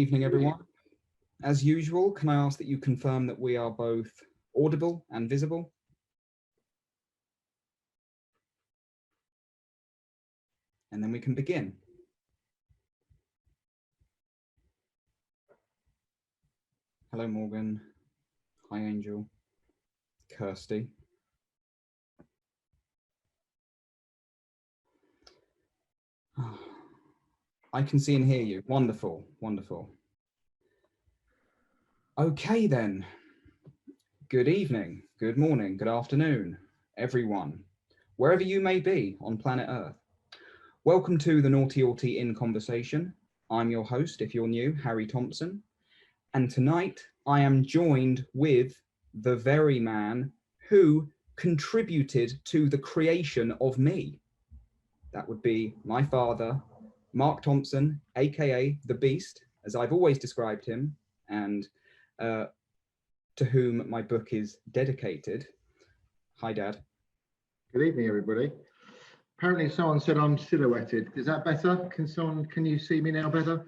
evening, everyone. As usual, can I ask that you confirm that we are both audible and visible? And then we can begin. Hello, Morgan. Hi, Angel. Kirsty. I can see and hear you. Wonderful, wonderful. Okay, then. Good evening, good morning, good afternoon, everyone, wherever you may be on planet Earth. Welcome to the Naughty Autie in Conversation. I'm your host, if you're new, Harry Thompson. And tonight I am joined with the very man who contributed to the creation of me. That would be my father, Marc Thompson, aka the Beast, as I've always described him, and to whom my book is dedicated. Hi, Dad. Good evening, everybody. Apparently someone said I'm silhouetted. Is that better? Can you see me now better?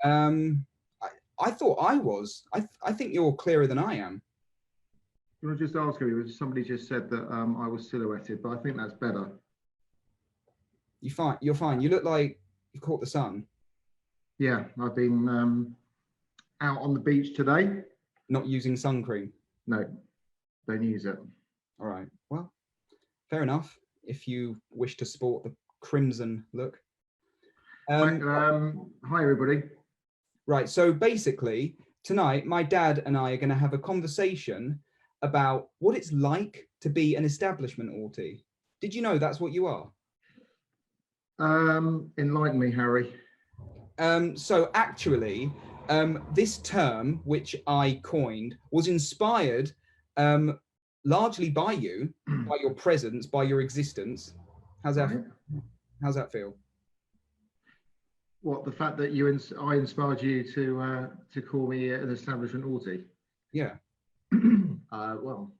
I thought I was. I think you're clearer than I am. You want to just ask me? Somebody just said that I was silhouetted, but I think that's better. You're fine. You look like you've caught the sun. Yeah, I've been out on the beach today. Not using sun cream? No, don't use it. All right. Well, fair enough. If you wish to sport the crimson look. Hi, everybody. Right. So basically, tonight, my dad and I are going to have a conversation about what it's like to be an establishment Autie. Did you know that's what you are? Enlighten me, Harry. So actually, this term, which I coined, was inspired largely by you, by your presence, by your existence. How's that? Right. How's that feel? What, the fact that I inspired you to call me an establishment Autie? Yeah. Well,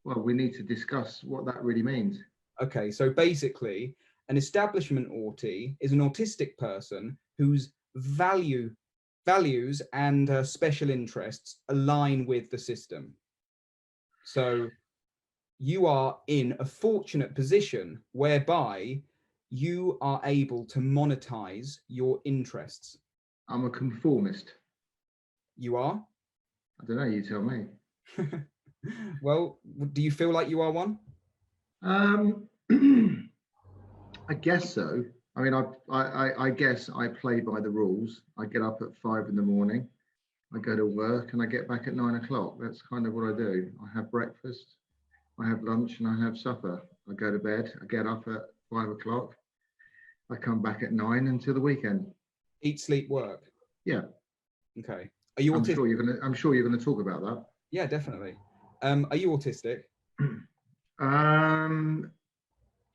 we need to discuss what that really means. Okay, so basically, an establishment Autie is an autistic person whose values and special interests align with the system. So you are in a fortunate position whereby you are able to monetize your interests. I'm a conformist. You are? I don't know, you tell me. Well, do you feel like you are one? I guess so. I mean, I guess I play by the rules. I get up at 5 in the morning, I go to work, and I get back at 9 o'clock. That's kind of what I do. I have breakfast, I have lunch, and I have supper. I go to bed, I get up at 5 o'clock, I come back at 9 until the weekend. Eat, sleep, work. Yeah. Okay. Are you autistic? I'm sure you're gonna talk about that. Yeah, definitely. Are you autistic?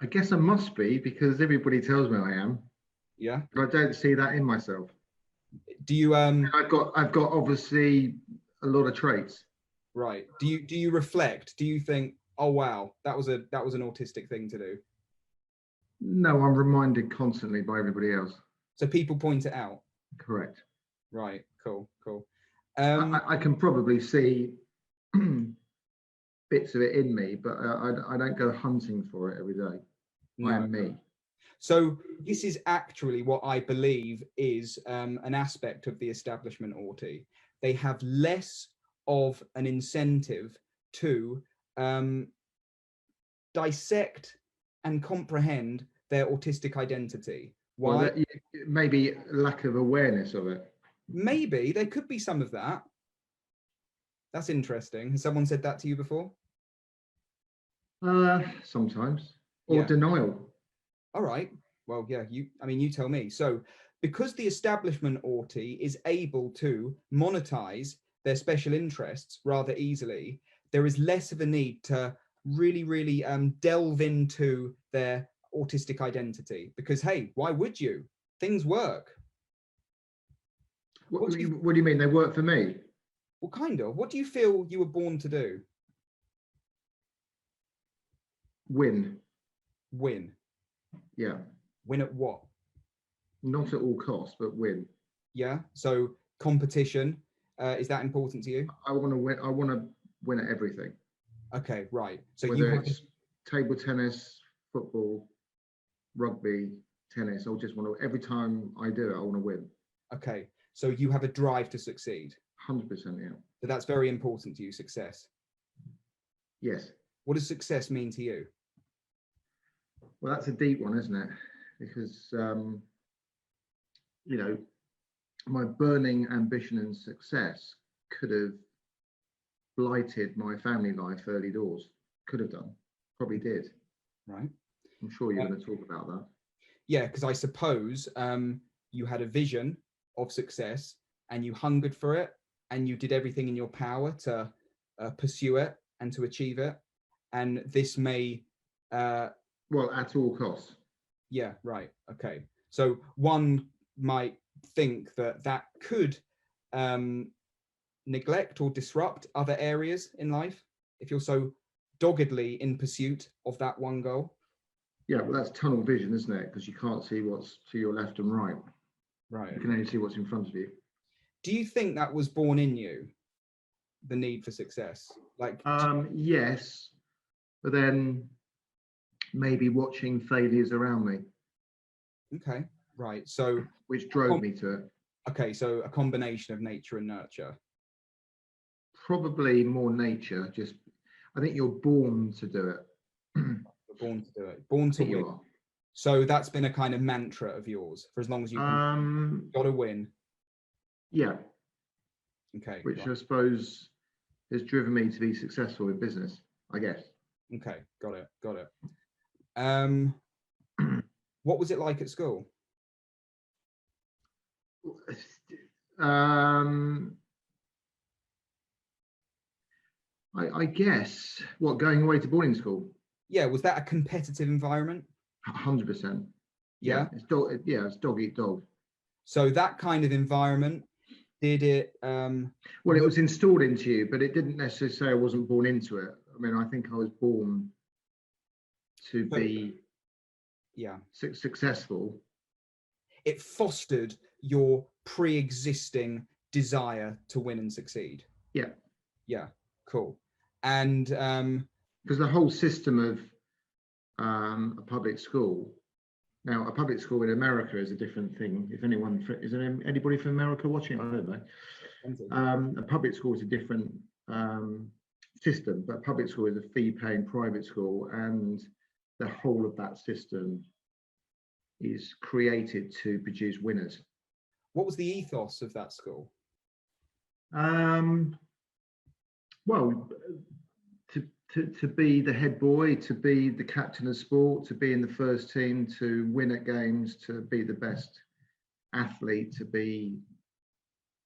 I guess I must be, because everybody tells me I am. Yeah. But I don't see that in myself. Do you I've got obviously a lot of traits. Right. Do you reflect? Do you think, oh wow, that was an autistic thing to do? No, I'm reminded constantly by everybody else. So people point it out? Correct. Right, cool. I can probably see bits of it in me, but I don't go hunting for it every day. No. I am me. So this is actually what I believe is an aspect of the establishment Autie. They have less of an incentive to dissect and comprehend their autistic identity. Why? Well, maybe lack of awareness of it. Maybe there could be some of that. That's interesting. Has someone said that to you before? Sometimes. Or yeah. Denial. All right. Well, yeah, you tell me. So because the establishment Autie is able to monetize their special interests rather easily, there is less of a need to really delve into their autistic identity, because hey, why would you? Things work. What do you mean they work for me? Well, kind of. What do you feel you were born to do? Win. Win. Yeah. Win at what? Not at all costs, but win. Yeah. So competition, is that important to you? I want to win. I want to win at everything. Okay, right. So whether it's table tennis, football, rugby, tennis. I just want to. Every time I do it, I want to win. Okay. So you have a drive to succeed. 100%, yeah. So that's very important to you, success. Yes. What does success mean to you? Well, that's a deep one, isn't it? Because, you know, my burning ambition and success could have blighted my family life early doors. Could have done. Probably did. Right. I'm sure you're going to talk about that. Yeah, because I suppose you had a vision of success and you hungered for it and you did everything in your power to pursue it and to achieve it. And this may... well, at all costs. Yeah, right. Okay. So one might think that that could neglect or disrupt other areas in life if you're so doggedly in pursuit of that one goal. Yeah, well, that's tunnel vision, isn't it? Because you can't see what's to your left and right. Right. You can only see what's in front of you. Do you think that was born in you, the need for success? Like, yes, but then maybe watching failures around me. Okay, right. So which drove me to it. Okay, so a combination of nature and nurture. Probably more nature. Just, I think you're born to do it. You're born to do it. Born to win. You are. So that's been a kind of mantra of yours for as long as you can. Got to win. Yeah. Okay. Which right. I suppose has driven me to be successful in business, I guess. Okay, got it. Got it. What was it like at school? I guess what, going away to boarding school? Yeah, was that a competitive environment? 100%. Yeah, it's dog eat dog. So that kind of environment, did it? Well, it was installed into you, but it didn't necessarily say I wasn't born into it. I mean, I think I was born to be successful. It fostered your pre-existing desire to win and succeed. Yeah. Yeah. Cool. And because the whole system of a public school. Now, a public school in America is a different thing. If anyone, is there anybody from America watching? I don't know. A public school is a different system, but public school is a fee-paying private school, and the whole of that system is created to produce winners. What was the ethos of that school? Well, to be the head boy, to be the captain of sport, to be in the first team, to win at games, to be the best athlete, to be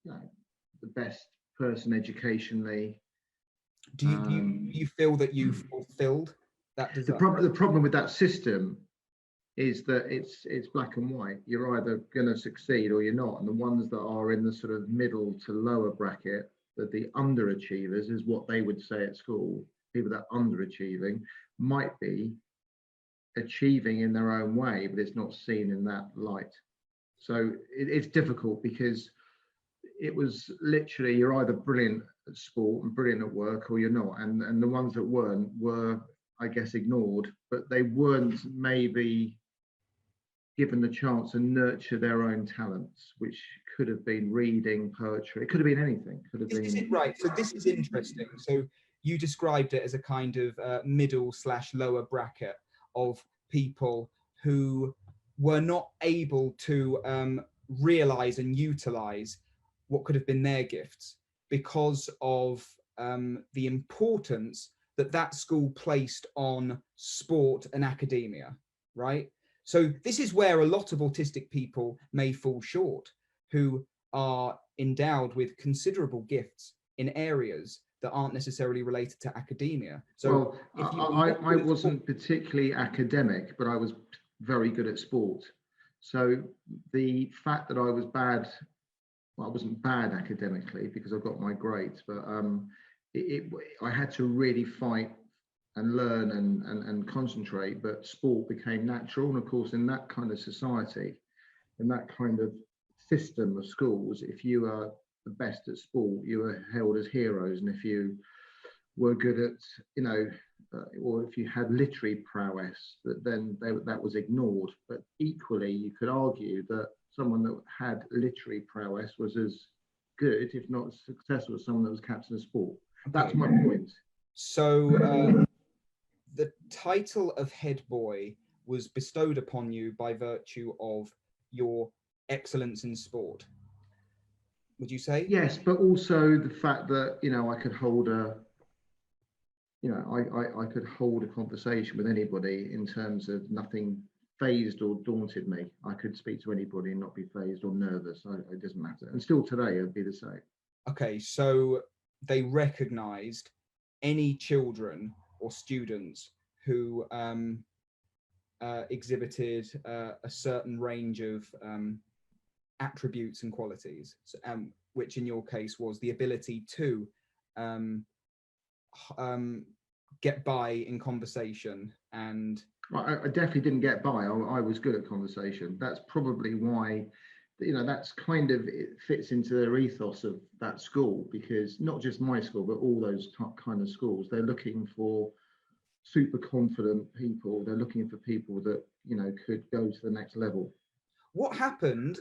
the best person educationally. Do you feel that you fulfilled that desire? The problem with that system is that it's black and white. You're either going to succeed or you're not. And the ones that are in the sort of middle to lower bracket, that the underachievers is what they would say at school. People that are underachieving might be achieving in their own way, but it's not seen in that light. So it's difficult because it was literally, you're either brilliant at sport and brilliant at work, or you're not. And the ones that weren't were, I guess, ignored, but they weren't maybe given the chance to nurture their own talents, which could have been reading, poetry. It could have been anything. Could have been right. So this is interesting. So you described it as a kind of middle/lower bracket of people who were not able to realize and utilize what could have been their gifts because of the importance that school placed on sport and academia, right? So this is where a lot of autistic people may fall short, who are endowed with considerable gifts in areas that aren't necessarily related to academia. So well, I wasn't particularly academic, but I was very good at sport. So the fact that I was bad, well, I wasn't bad academically because I got my grades, but I had to really fight and learn and concentrate, but sport became natural. And of course, in that kind of society, in that kind of system of schools, if you were the best at sport, you were held as heroes, and if you were good at, or if you had literary prowess, that was ignored. But equally, you could argue that someone that had literary prowess was as good, if not as successful, as someone that was captain of sport. That's my point. So the title of head boy was bestowed upon you by virtue of your excellence in sport, would you say? Yes, but also the fact that, I could hold I could hold a conversation with anybody in terms of nothing fazed or daunted me. I could speak to anybody and not be fazed or nervous. It doesn't matter. And still today, it'd be the same. Okay, so they recognized any children or students who exhibited a certain range of attributes and qualities, which in your case was the ability to get by in conversation. And I definitely didn't get by. I was good at conversation. That's probably why, that's kind of, it fits into their ethos of that school, because not just my school, but all those kind of schools, they're looking for super confident people. They're looking for people that, could go to the next level. What happened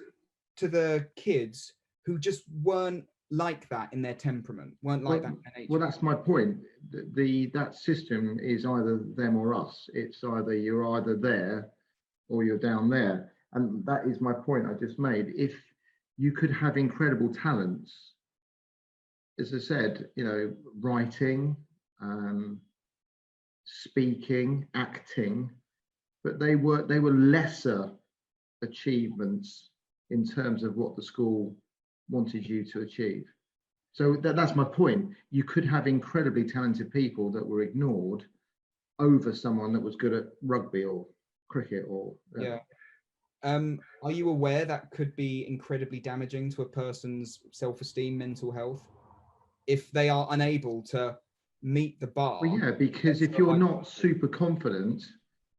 to the kids who just weren't like that in their temperament, weren't like that in their nature? Well, that's my point. That system is either them or us. It's either you're either there or you're down there. And that is my point I just made. If you could have incredible talents, as I said, writing, speaking, acting, but they were lesser achievements in terms of what the school wanted you to achieve. So that's my point. You could have incredibly talented people that were ignored over someone that was good at rugby or cricket or yeah. Are you aware that could be incredibly damaging to a person's self-esteem, mental health, if they are unable to meet the bar? Well, yeah, because if you're not super confident,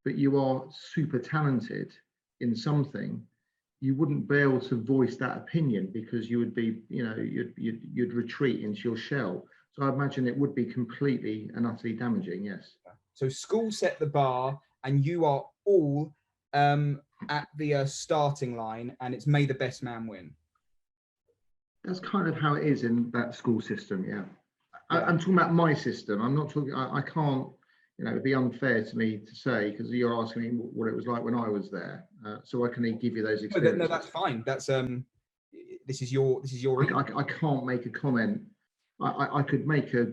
but you are super talented in something, you wouldn't be able to voice that opinion, because you would be, you'd retreat into your shell. So I imagine it would be completely and utterly damaging. Yes. So school set the bar, and you are all at the starting line, and it's may the best man win. That's kind of how it is in that school system. Yeah. I'm talking about my system. I'm not talking. I can't. It'd be unfair to me to say, because you're asking me what it was like when I was there. So I can give you those experiences. No, that's fine. That's this is your. I can't make a comment. I could make a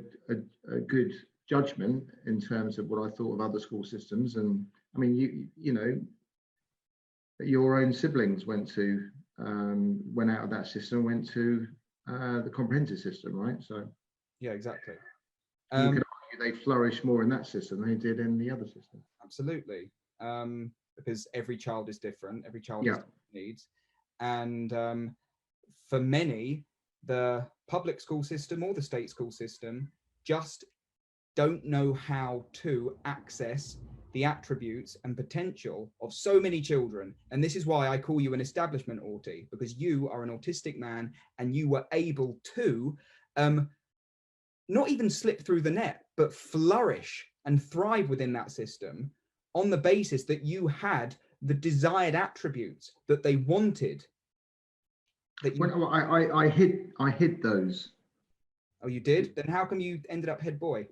good judgment in terms of what I thought of other school systems, and I mean, your own siblings went out of that system, went to the comprehensive system, right? So yeah, exactly. You could argue they flourish more in that system than they did in the other system. Absolutely, because every child is different. Every child has different needs, and for many, the public school system or the state school system just don't know how to access the attributes and potential of so many children. And this is why I call you an establishment Autie, because you are an autistic man and you were able to not even slip through the net, but flourish and thrive within that system on the basis that you had the desired attributes that they wanted. I hid those. Oh, you did? Then how come you ended up head boy?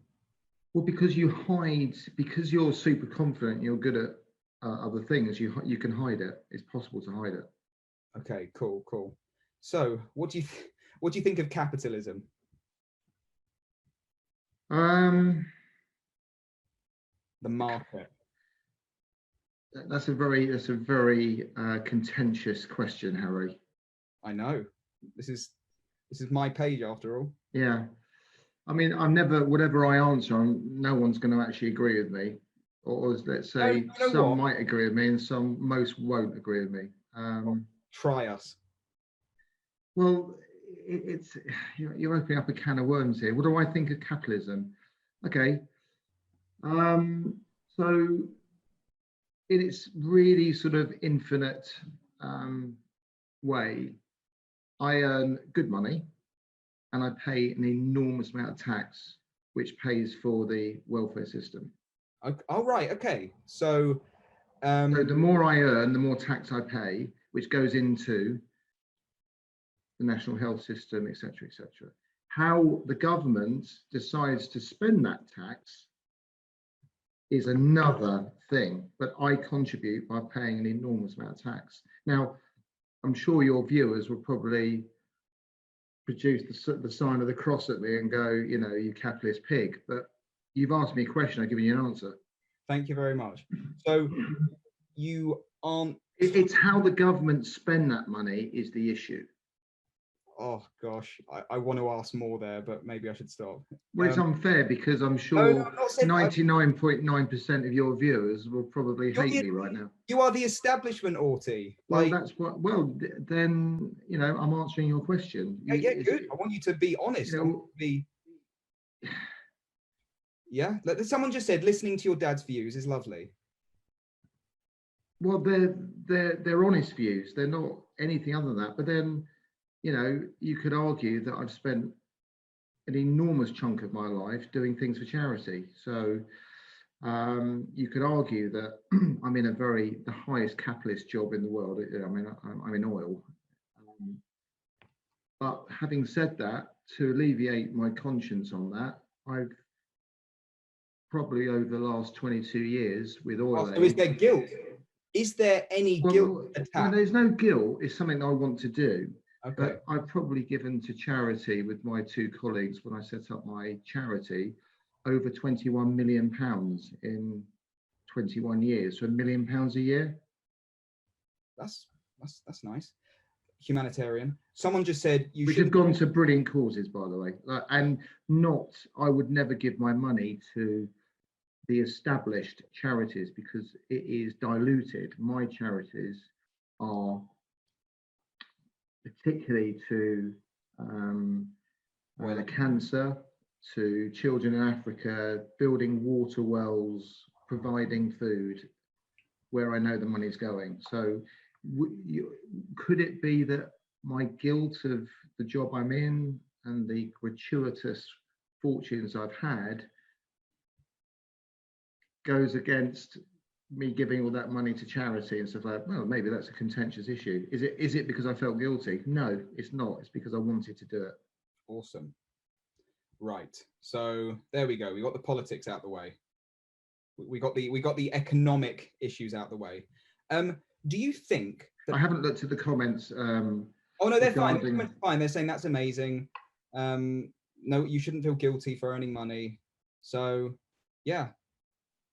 Well, because you hide, because you're super confident, you're good at other things. You can hide it. It's possible to hide it. Okay, cool. So, what do you think of capitalism? The market. That's a very contentious question, Harry. I know. This is my page after all. Yeah. I mean, whatever I answer, no one's going to actually agree with me. Or let's say some might agree with me and most won't agree with me. Try us. Well, you're opening up a can of worms here. What do I think of capitalism? Okay. So in its really sort of infinite way, I earn good money and I pay an enormous amount of tax, which pays for the welfare system. Oh, right. Okay. So, So the more I earn, the more tax I pay, which goes into the national health system, etc., etc. How the government decides to spend that tax is another thing, but I contribute by paying an enormous amount of tax. Now, I'm sure your viewers will probably produce the sign of the cross at me and go, you know, you capitalist pig, but you've asked me a question, I've given you an answer. thank you very much. So you aren't... It's how the government spend that money is the issue. Oh gosh, I want to ask more there, but maybe I should stop. Well, it's unfair because I'm sure 99.9% of your viewers will probably hate me right now. You are the establishment Autie. Well, that's what. Well, then you know I'm answering your question. Yeah, good. I want you to be honest. You know, yeah. Someone just said listening to your dad's views is lovely. Well, they're honest views. They're not anything other than that. But then, you know, you could argue that I've spent an enormous chunk of my life doing things for charity. So you could argue that I'm in the highest capitalist job in the world. I mean, I'm in oil. But having said that, to alleviate my conscience on that, I've probably over the last 22 years with oil. So is there guilt? Is there any guilt attached? Well, there's no guilt. It's something I want to do. Okay. But I've probably given to charity with my two colleagues when I set up my charity over £21 million in 21 years, so £1 million a year. That's nice. Humanitarian. Someone just said you should have gone to brilliant causes, by the way, and I would never give my money to the established charities because it is diluted. My charities are particularly to cancer, to children in Africa, building water wells, providing food, where I know the money's going. So could it be that my guilt of the job I'm in and the gratuitous fortunes I've had goes against me giving all that money to charity and stuff like that? Well, maybe that's a contentious issue. Is it because I felt guilty? No, it's not. It's because I wanted to do it. Awesome. Right. So there we go. We got the politics out the way. We got the economic issues out the way. Do you think that... I haven't looked at the comments. Oh no, they're fine. The comments are fine. They're saying that's amazing. No, you shouldn't feel guilty for earning money. So yeah.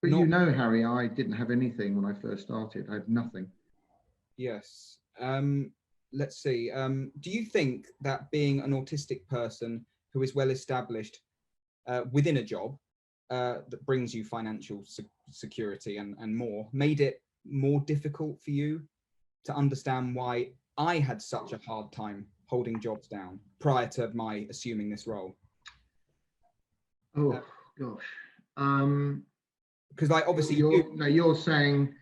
But you know, Harry, I didn't have anything when I first started. I had nothing. Yes. Let's see. Do you think that being an autistic person who is well established within a job that brings you financial security and more made it more difficult for you to understand why I had such a hard time holding jobs down prior to my assuming this role? Oh gosh. Because like obviously you're saying,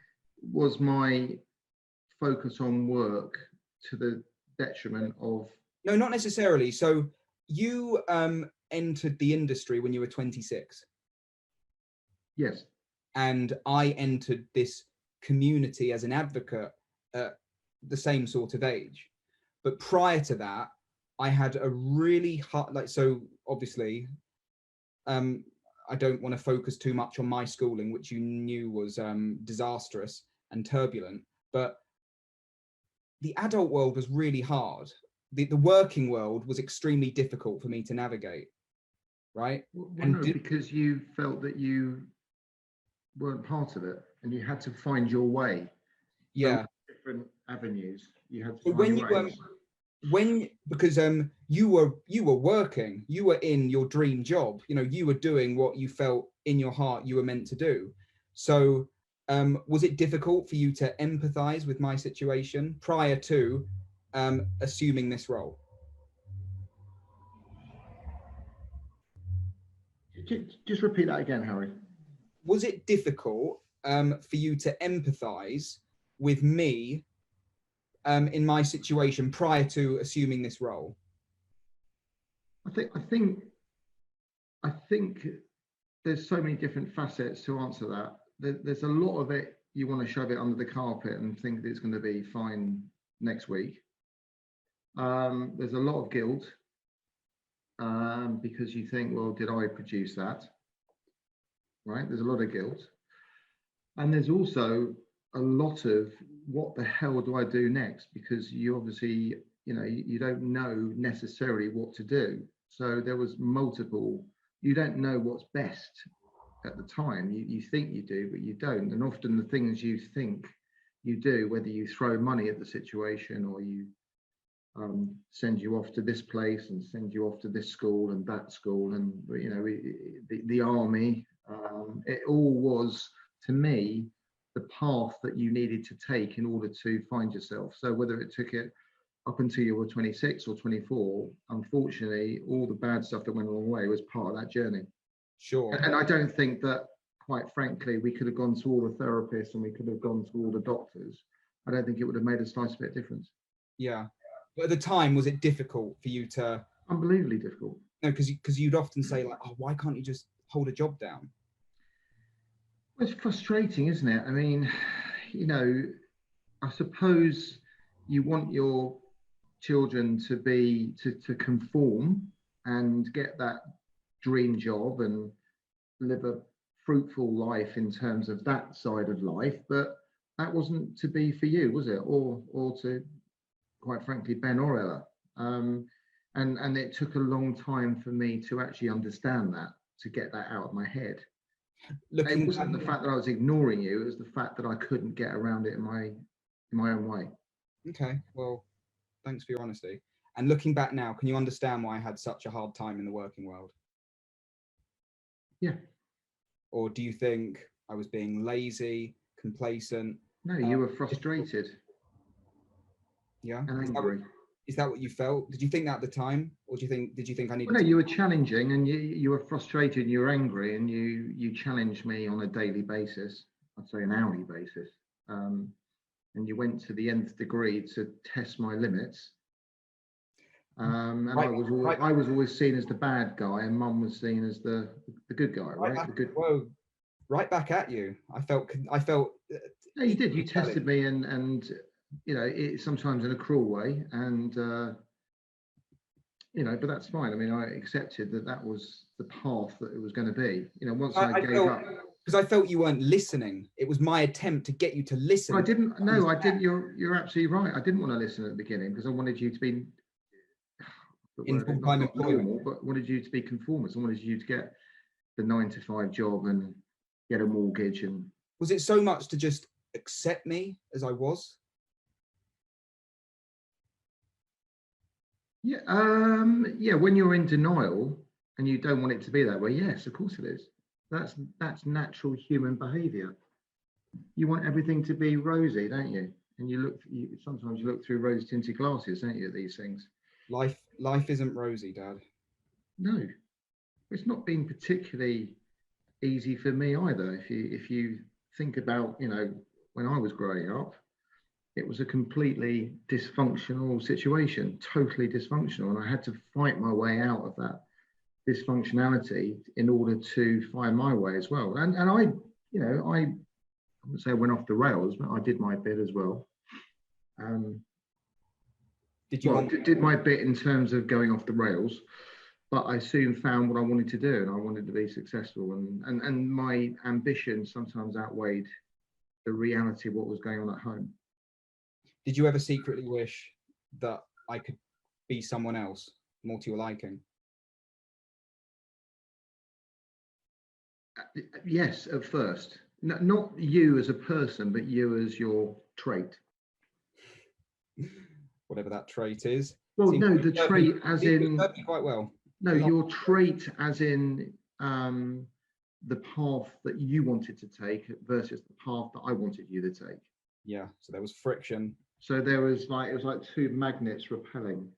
was my focus on work to the detriment of... No, not necessarily. So you entered the industry when you were 26. Yes. And I entered this community as an advocate at the same sort of age. But prior to that, I had a really hard, so obviously, I don't want to focus too much on my schooling, which you knew was disastrous and turbulent, but the adult world was really hard. The working world was extremely difficult for me to navigate, right? Well, no, because you felt that you weren't part of it and you had to find your way. Yeah. Different avenues. You had to find your way. Because you were working, you were in your dream job, you know, you were doing what you felt in your heart you were meant to do. So was it difficult for you to empathize with my situation prior to assuming this role? Just repeat that again, Harry. Was it difficult for you to empathize with me in my situation prior to assuming this role? I think there's so many different facets to answer that. There's a lot of it you want to shove it under the carpet and think that it's going to be fine next week. There's a lot of guilt because you think, well, did I produce that? Right? There's a lot of guilt. And there's also a lot of what the hell do I do next? Because you obviously, you don't know necessarily what to do. So there was multiple, you don't know what's best at the time. You think you do, but you don't. And often the things you think you do, whether you throw money at the situation or you send you off to this place and send you off to this school and that school and, the army, it all was, to me, the path that you needed to take in order to find yourself. So whether it took it up until you were 26 or 24, unfortunately, all the bad stuff that went along the way was part of that journey. Sure. And I don't think that, quite frankly, we could have gone to all the therapists and we could have gone to all the doctors. I don't think it would have made a slight bit of difference. Yeah. But at the time, was it difficult for you to... Unbelievably difficult. No, because you'd often say, like, oh, why can't you just hold a job down? Well, it's frustrating, isn't it? I mean, I suppose you want your children to conform and get that dream job and live a fruitful life in terms of that side of life, but that wasn't to be for you, was it? Or to, quite frankly, Ben or Ella. And it took a long time for me to actually understand that, to get that out of my head. It wasn't the fact that I was ignoring you, it was the fact that I couldn't get around it in my own way. Okay, well, thanks for your honesty. And looking back now, can you understand why I had such a hard time in the working world? Yeah. Or do you think I was being lazy, complacent? No, you were frustrated. Yeah. And angry. Is that what you felt? Did you think that at the time? Or did you think I needed you were challenging and you were frustrated and you were angry and you challenged me on a daily basis, I'd say an hourly basis. And you went to the nth degree to test my limits. And right, I was always seen as the bad guy and Mum was seen as the good guy, right? Whoa, right back at you. I felt. No, you did. You tested me and sometimes in a cruel way, and but that's fine. I mean, I accepted that was the path that it was going to be. Once I gave up. Because I felt you weren't listening. It was my attempt to get you to listen. I didn't. No, I didn't. You're absolutely right. I didn't want to listen at the beginning because I wanted you to be in full-time employment, normal, but wanted you to be conformist. I wanted you to get the 9-to-5 job and get a mortgage. And was it so much to just accept me as I was? Yeah. Yeah. When you're in denial and you don't want it to be that way, yes, of course it is. That's natural human behavior. You want everything to be rosy, don't you? And sometimes you look through rose-tinted glasses, don't you, at these things? Life isn't rosy, Dad. No, it's not been particularly easy for me either. If you think about, when I was growing up, it was a completely dysfunctional situation, totally dysfunctional, and I had to fight my way out of that dysfunctionality in order to find my way as well. And I wouldn't say I went off the rails, but I did my bit as well. Did my bit in terms of going off the rails, but I soon found what I wanted to do, and I wanted to be successful. And my ambition sometimes outweighed the reality of what was going on at home. Did you ever secretly wish that I could be someone else, more to your liking? Yes, at first. Not you as a person, but you as your trait. Whatever that trait is. Well, no, the trait as in... quite well. No, your trait as in the path that you wanted to take versus the path that I wanted you to take. Yeah, so there was friction. So there was it was like two magnets repelling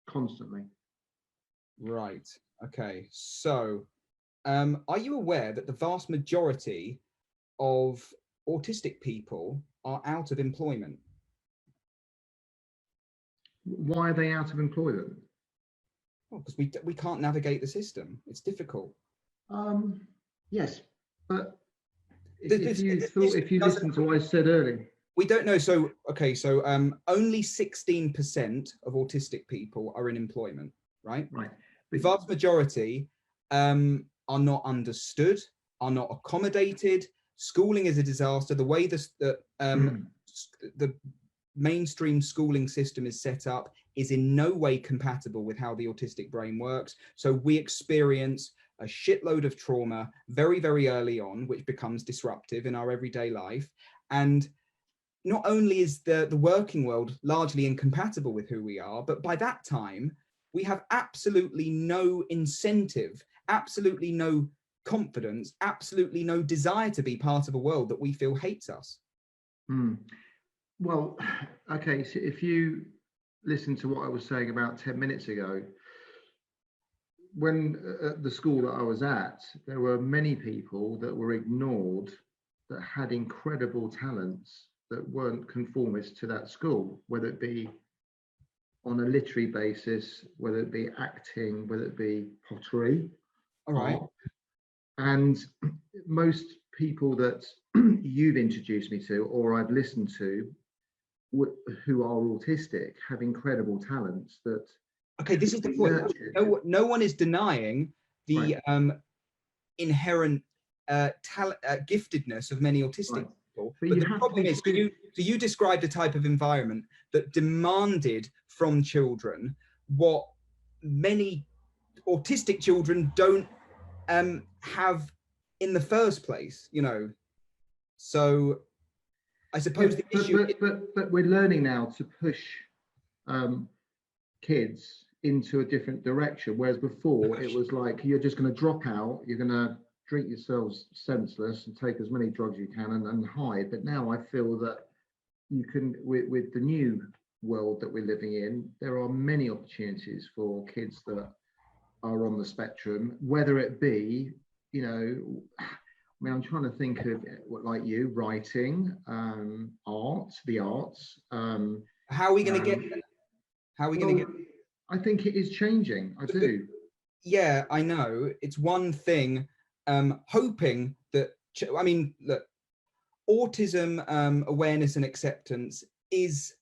constantly. Right, okay. So, are you aware that the vast majority of autistic people are out of employment? Why are they out of employment? Well, because we can't navigate the system. It's difficult. Yes, but if you listen to what I said earlier. We don't know. So, okay, so only 16% of autistic people are in employment, right? Right. The vast majority are not understood, are not accommodated. Schooling is a disaster. The way the mainstream schooling system is set up is in no way compatible with how the autistic brain works. So we experience a shitload of trauma very, very early on, which becomes disruptive in our everyday life. And not only is the working world largely incompatible with who we are, but by that time, we have absolutely no incentive, absolutely no confidence, absolutely no desire to be part of a world that we feel hates us. Well, okay, so if you listen to what I was saying about 10 minutes ago, when at the school that I was at, there were many people that were ignored that had incredible talents that weren't conformist to that school, whether it be on a literary basis, whether it be acting, whether it be pottery. All right. And most people that you've introduced me to, or I've listened to, who are autistic, have incredible talents that. Okay, this is the point. No one is denying the inherent giftedness of many autistic people. But the problem is, you described a type of environment that demanded from children what many autistic children don't have in the first place, you know. So I suppose the issue. But we're learning now to push kids into a different direction, whereas before it was like you're just going to drop out, you're going to drink yourselves senseless and take as many drugs you can and hide. But now I feel that you can, with the new world that we're living in, there are many opportunities for kids that are on the spectrum, whether it be, you know, I mean, I'm trying to think of what, like you, writing, art, the arts. How are we going to get there? How are we going to get there? I think it is changing. I do. Yeah, I know. It's one thing, hoping that, I mean, look, autism awareness and acceptance is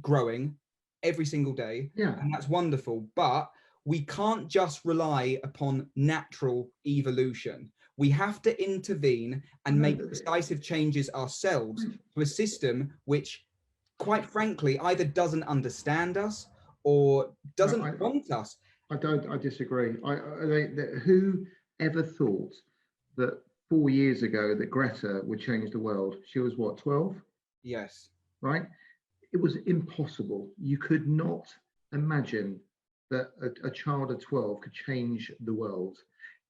growing every single day. Yeah. And that's wonderful. But we can't just rely upon natural evolution. We have to intervene and make decisive changes ourselves to a system which, quite frankly, either doesn't understand us or doesn't want us. I disagree. Who ever thought that 4 years ago that Greta would change the world? She was what, 12? Yes. Right? It was impossible. You could not imagine that a child of 12 could change the world.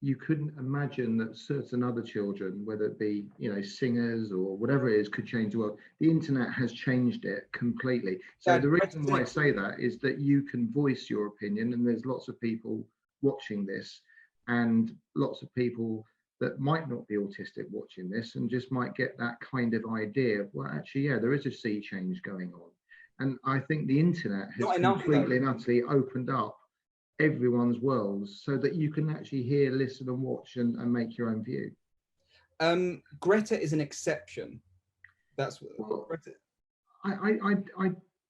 You couldn't imagine that certain other children, whether it be, you know, singers or whatever it is, could change the world. The internet has changed it completely. So the reason why I say that is that you can voice your opinion, and there's lots of people watching this, and lots of people that might not be autistic watching this and just might get that kind of idea of, well, actually, yeah, there is a sea change going on. And I think the internet has completely and utterly opened up everyone's worlds so that you can actually hear, listen and watch and make your own view. Greta is an exception. That's what Greta.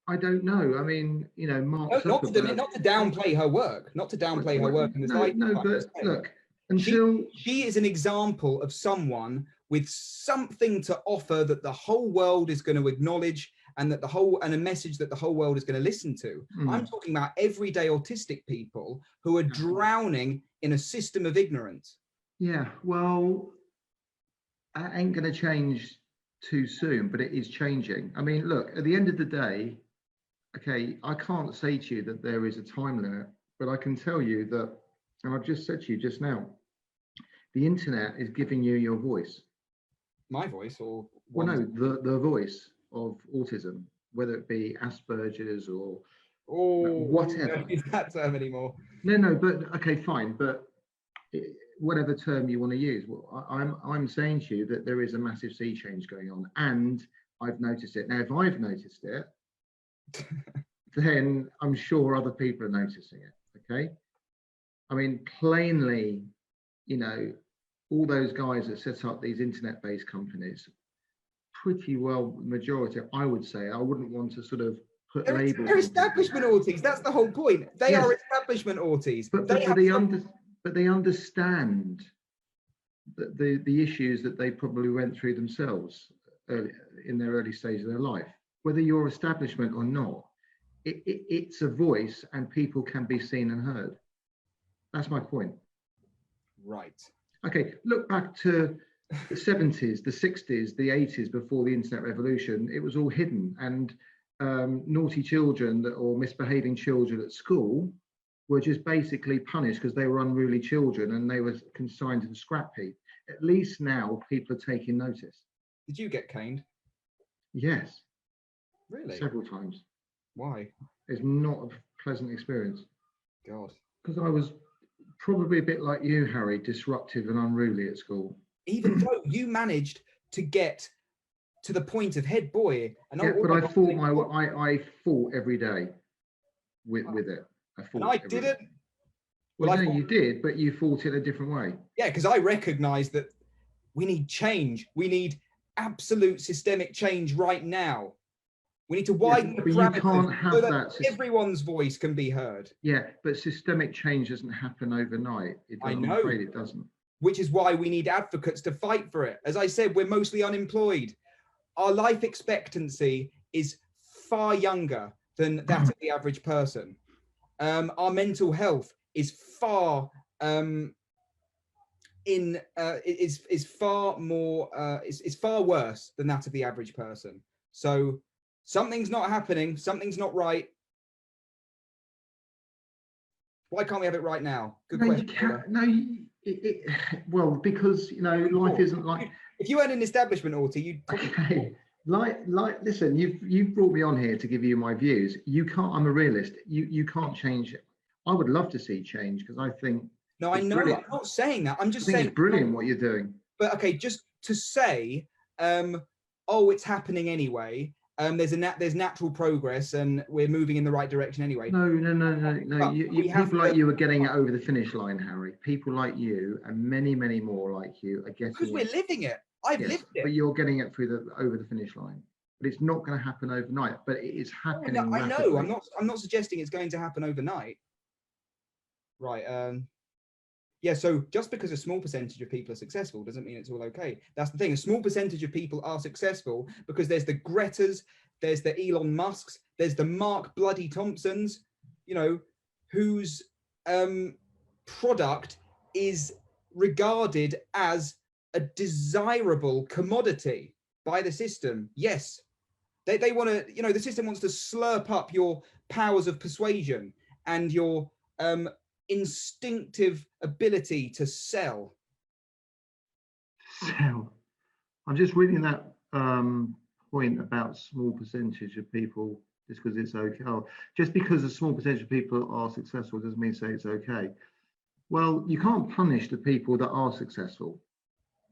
I don't know. I mean, you know, Mark not to downplay her work, not to downplay her work in the slightest. No, but look, until she is an example of someone with something to offer that the whole world is going to acknowledge, and that a message that the whole world is going to listen to. I'm talking about everyday autistic people who are drowning in a system of ignorance. Yeah, well, that ain't going to change too soon, but it is changing. I mean, look, at the end of the day, okay, I can't say to you that there is a time limit, but I can tell you that, and I've just said to you just now, the internet is giving you your voice. My voice, or well, no, the voice of autism, whether it be Asperger's or whatever. Don't use that term anymore. No, but okay, fine, but whatever term you want to use. Well, I'm saying to you that there is a massive sea change going on, and I've noticed it. Now, if I've noticed it, then I'm sure other people are noticing it. Okay. I mean, plainly, you know, all those guys that set up these internet-based companies, pretty well majority, I would say, I wouldn't want to sort of put labels. They're establishment auties. That's the whole point. They Yes. are establishment auties. But they understand the issues that they probably went through themselves in their early stage of their life. Whether you're establishment or not, it's a voice and people can be seen and heard. That's my point. Right. Okay, look back to the 70s, the 60s, the 80s, before the internet revolution. It was all hidden, and naughty children or misbehaving children at school were just basically punished because they were unruly children and they were consigned to the scrap heap. At least now people are taking notice. Did you get caned? Yes. Really? Several times. Why? It's not a pleasant experience. God. Because I was probably a bit like you, Harry, disruptive and unruly at school. Even though you managed to get to the point of head boy, and yeah, but I fought every day with it. I fought. And I didn't. Well, no, you did, but you fought it a different way. Yeah, because I recognise that we need change. We need absolute systemic change right now. We need to widen the parameters, you can't have so that everyone's voice can be heard. Yeah, but systemic change doesn't happen overnight. I know. I'm afraid it doesn't. Which is why we need advocates to fight for it. As I said, we're mostly unemployed. Our life expectancy is far younger than that of the average person. Our mental health is far is far worse than that of the average person. So something's not happening. Something's not right. Why can't we have it right now? Good question. Well, because life isn't like. If you had an establishment autie, you'd. Okay. Listen, you've brought me on here to give you my views. You can't. I'm a realist. You can't change it. I would love to see change because I think. No, I know. Brilliant. I'm not saying that. I'm just saying it's brilliant what you're doing. But okay, just to say, oh, it's happening anyway. There's natural progress, and we're moving in the right direction anyway. No. People like you are getting it over the finish line, Harry. People like you and many more like you are getting. Because we're living it. I've lived it. But you're getting it over the finish line. But it's not going to happen overnight. But it is happening. I know. I'm not suggesting it's going to happen overnight. Right. Yeah. So just because a small percentage of people are successful doesn't mean it's all okay. That's the thing. A small percentage of people are successful because there's the Gretas, there's the Elon Musks, there's the Marc bloody Thompsons, whose product is regarded as a desirable commodity by the system. Yes, they want to, the system wants to slurp up your powers of persuasion and your instinctive ability to sell. I'm just reading that point about small percentage of people just because it's okay. Oh, just because a small percentage of people are successful doesn't mean say it's okay. Well, you can't punish the people that are successful.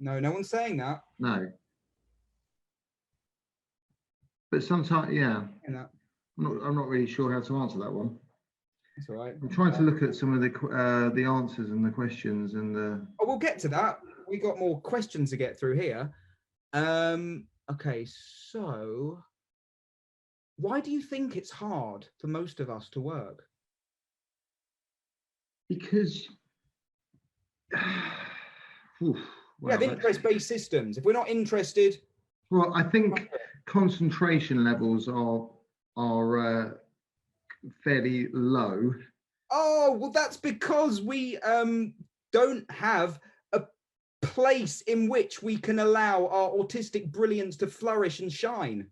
No one's saying that. No. But sometimes, yeah. I'm not really sure how to answer that one. That's all right. I'm trying to look at some of the answers and the questions and the. Oh, we'll get to that. We got more questions to get through here. Okay, so why do you think it's hard for most of us to work? Because we have interest-based systems. If we're not interested, well, I think concentration levels are fairly low. Oh, well, that's because we don't have a place in which we can allow our autistic brilliance to flourish and shine.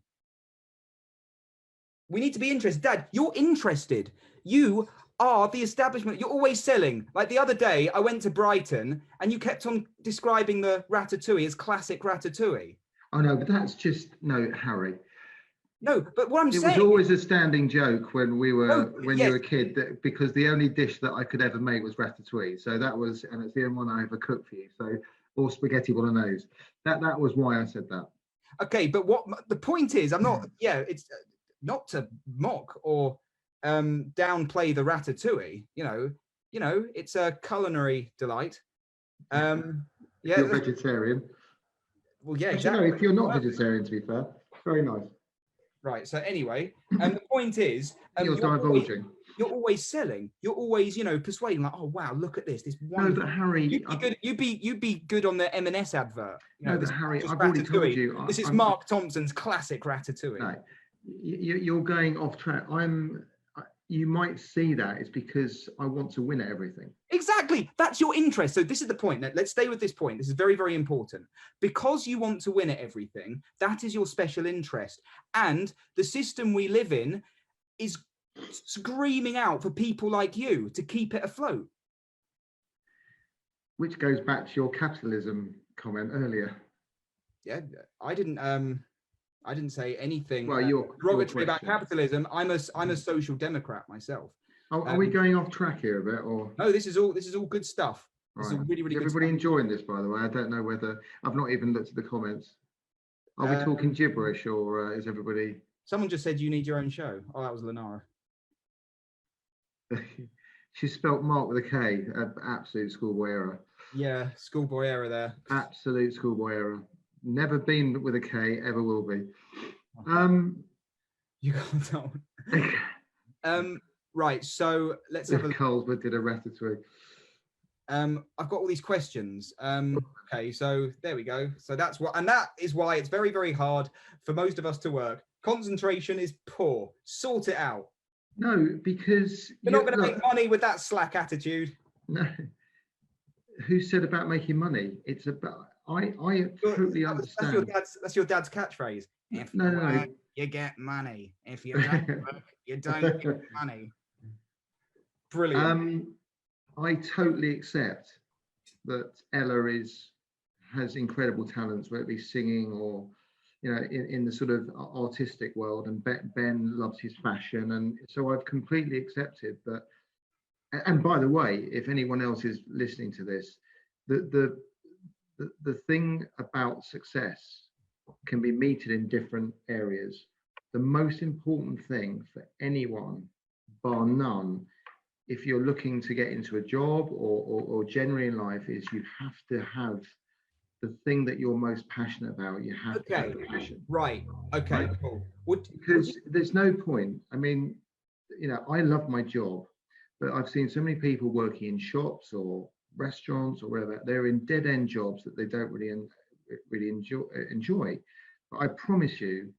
We need to be interested. Dad, you're interested. You are the establishment. You're always selling. Like the other day, I went to Brighton and you kept on describing the ratatouille as classic ratatouille. Oh, no, but that's just, no, Harry. No, but what I'm saying... It was always a standing joke when you were a kid, because the only dish that I could ever make was ratatouille. So that was, and it's the only one I ever cooked for you. So, or spaghetti bolognese. That was why I said that. Okay, but what the point is, I'm not, it's not to mock or downplay the ratatouille. You know, it's a culinary delight. Yeah. You're vegetarian. Well, yeah, actually, exactly. no, if you're not vegetarian, to be fair, very nice. Right. So anyway, the point is, you're divulging. You're always selling. You're always, you know, persuading. Like, oh wow, look at this. This one. No, but Harry, you'd be good on the M&S advert. You know, no, but Harry, I've already told you. This is Marc Thompson's classic ratatouille. No, you're going off track. You might see that it's because I want to win at everything. Exactly. That's your interest. So this is the point. Now, let's stay with this point. This is very, very important. Because you want to win at everything, that is your special interest. And the system we live in is screaming out for people like you to keep it afloat. Which goes back to your capitalism comment earlier. Yeah, I didn't say anything derogatory about capitalism. I'm a social democrat myself. Oh, are we going off track here a bit, or no? This is all good stuff. This is really, really good everybody stuff. Enjoying this, by the way. I don't know whether I've not even looked at the comments. Are we talking gibberish, or is everybody? Someone just said you need your own show. Oh, that was Lenara. She spelt Mark with a K. Absolute schoolboy error. Yeah, schoolboy error there. Absolute schoolboy error. Never been with a K, ever will be. You got that. Right, so let's have a look. Carlsberg did a ratatouille. I've got all these questions. Okay, so there we go. So that is why it's very, very hard for most of us to work. Concentration is poor. Sort it out. No, because you're not going to make money with that slack attitude. No. Who said about making money? It's about I totally understand. That's your dad's catchphrase. If you work, you get money. If you don't work, you don't get money. Brilliant. I totally accept that Ella has incredible talents, whether it be singing or, you know, in the sort of artistic world, and Ben loves his fashion, and so I've completely accepted that. And by the way, if anyone else is listening to this, the thing about success can be meted in different areas. The most important thing for anyone, bar none, if you're looking to get into a job or generally in life, is you have to have the thing that you're most passionate about. You have to have passion. Right. Okay. Right? Cool. Because there's no point. I mean, you know, I love my job, but I've seen so many people working in shops or restaurants or wherever. They're in dead-end jobs that they don't really enjoy. But I promise you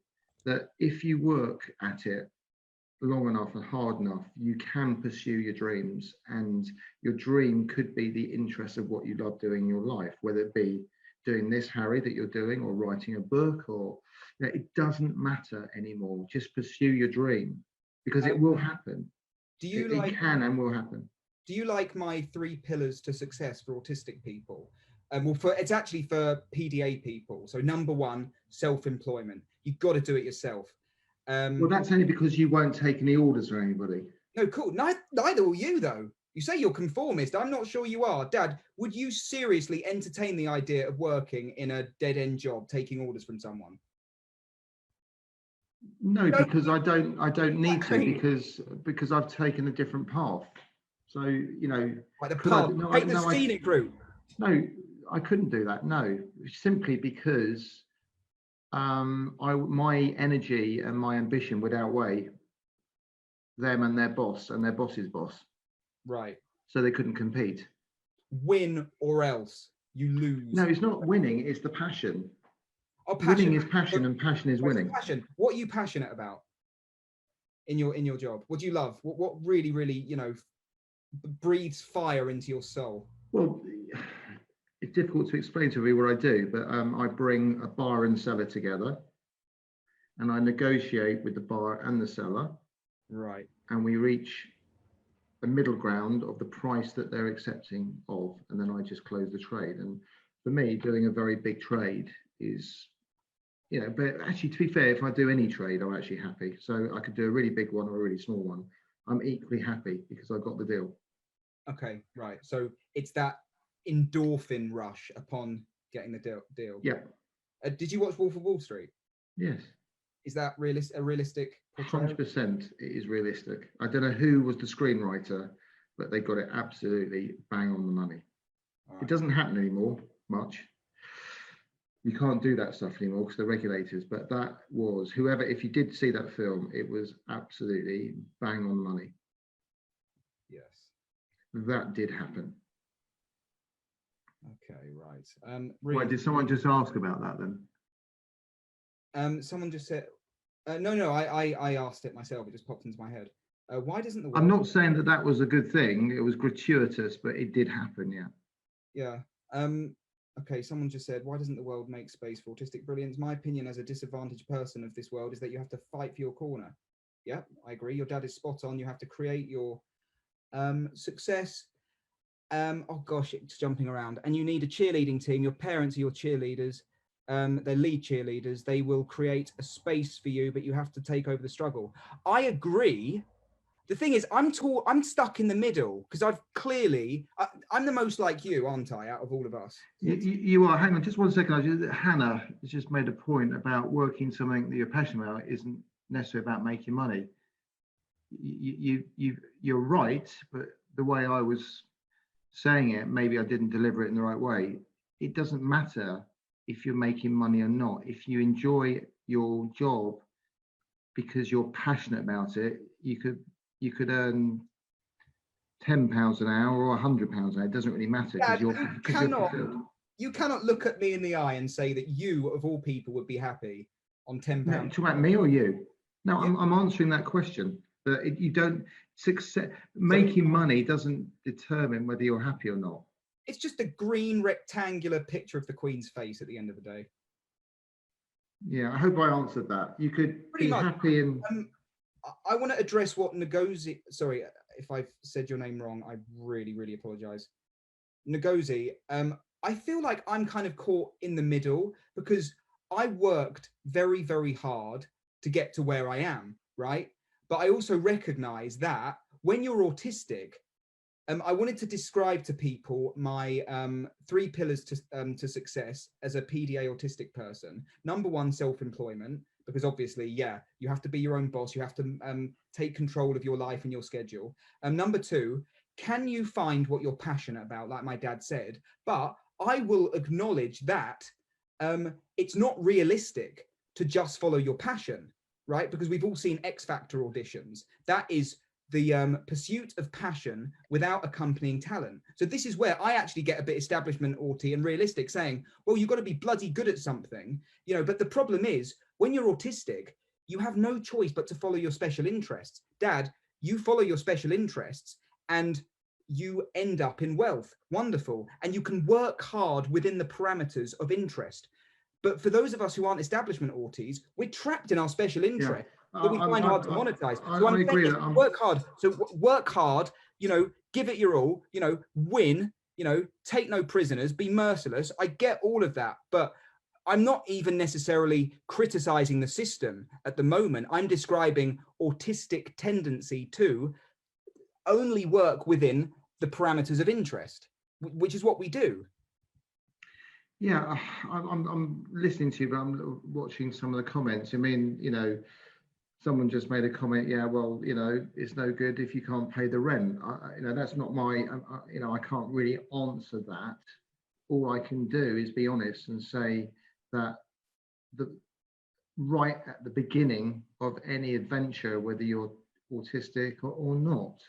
that if you work at it long enough and hard enough, you can pursue your dreams, and your dream could be the interest of what you love doing in your life, whether it be doing this, Harry, that you're doing, or writing a book, or, you know, it doesn't matter anymore. Just pursue your dream, because it will happen. It can and will happen. Do you like my 3 pillars to success for autistic people? Well, it's actually for PDA people. So number 1, self-employment. You've got to do it yourself. Well, that's only because you won't take any orders from anybody. No, cool. Neither will you, though. You say you're conformist. I'm not sure you are. Dad, would you seriously entertain the idea of working in a dead-end job, taking orders from someone? No, because I don't need to, because I've taken a different path. So, you know, like the path, take the scenic route. No, I couldn't do that. No, simply because my energy and my ambition would outweigh them and their boss and their boss's boss. Right. So they couldn't compete. Win or else you lose. No, it's not winning. It's the passion. Oh, passion. Winning is passion, and passion is winning. Passion. What are you passionate about in your job? What do you love? What really, really, you know, breathes fire into your soul? Well, it's difficult to explain to me what I do, but I bring a buyer and seller together, and I negotiate with the buyer and the seller. Right. And we reach a middle ground of the price that they're accepting of, and then I just close the trade. And for me, doing a very big trade is, you know, but actually, to be fair, if I do any trade, I'm actually happy. So I could do a really big one or a really small one. I'm equally happy because I got the deal. Okay, right. So it's that endorphin rush upon getting the deal. Yeah. Did you watch Wolf of Wall Street? Yes. Is that a realistic portrayal? 100% it is realistic. I don't know who was the screenwriter, but they got it absolutely bang on the money. Right. It doesn't happen anymore much. You can't do that stuff anymore because the regulators, but that was, whoever, if you did see that film, it was absolutely bang on the money. Yes. That did happen. Okay, right. Why, did someone just ask about that then? Someone just said, no, I asked it myself. It just popped into my head. Why doesn't the world... I'm not saying that that was a good thing. It was gratuitous, but it did happen, yeah. Yeah. Okay, someone just said, why doesn't the world make space for autistic brilliance? My opinion as a disadvantaged person of this world is that you have to fight for your corner. Yeah, I agree. Your dad is spot on. You have to create your success. Oh gosh, it's jumping around. And you need a cheerleading team. Your parents are your cheerleaders. They're lead cheerleaders. They will create a space for you, but you have to take over the struggle. I agree. The thing is, I'm stuck in the middle because I've clearly, I'm the most like you, aren't I, out of all of us? You are. Hang on, just 1 second. Hannah has just made a point about working something that you're passionate about isn't necessarily about making money. You're right, but the way I was saying it, maybe I didn't deliver it in the right way. It doesn't matter if you're making money or not. If you enjoy your job because you're passionate about it, you could earn £10 an hour or £100 an hour. It doesn't really matter because you're fulfilled. You cannot look at me in the eye and say that you, of all people, would be happy on £10. No, talking about me or you? No, yeah. I'm answering that question. But you don't making money doesn't determine whether you're happy or not. It's just a green rectangular picture of the Queen's face at the end of the day. Yeah, I hope I answered that. You could pretty be much happy and... I want to address what Ngozi... Sorry, if I've said your name wrong, I really, really apologise. Ngozi, I feel like I'm kind of caught in the middle because I worked very, very hard to get to where I am, right? But I also recognise that when you're autistic, I wanted to describe to people my 3 pillars to success as a PDA autistic person. Number 1, self-employment, because obviously, yeah, you have to be your own boss. You have to take control of your life and your schedule. Number 2, can you find what you're passionate about, like my dad said? But I will acknowledge that it's not realistic to just follow your passion, right? Because we've all seen X Factor auditions. That is the pursuit of passion without accompanying talent. So this is where I actually get a bit establishment Autie and realistic, saying, well, you've got to be bloody good at something, you know, but the problem is when you're autistic, you have no choice but to follow your special interests. Dad, you follow your special interests and you end up in wealth. Wonderful. And you can work hard within the parameters of interest. But for those of us who aren't establishment Auties, we're trapped in our special interest. Yeah. That we find hard to monetize. So I agree that work hard. So work hard, you know, give it your all, you know, win, you know, take no prisoners, be merciless. I get all of that, but I'm not even necessarily criticizing the system at the moment. I'm describing autistic tendency to only work within the parameters of interest, which is what we do. Yeah, I'm listening to you, but I'm watching some of the comments. I mean, you know, someone just made a comment. Yeah, well, you know, it's no good if you can't pay the rent. You know, that's not my. You know, I can't really answer that. All I can do is be honest and say that right at the beginning of any adventure, whether you're autistic or not,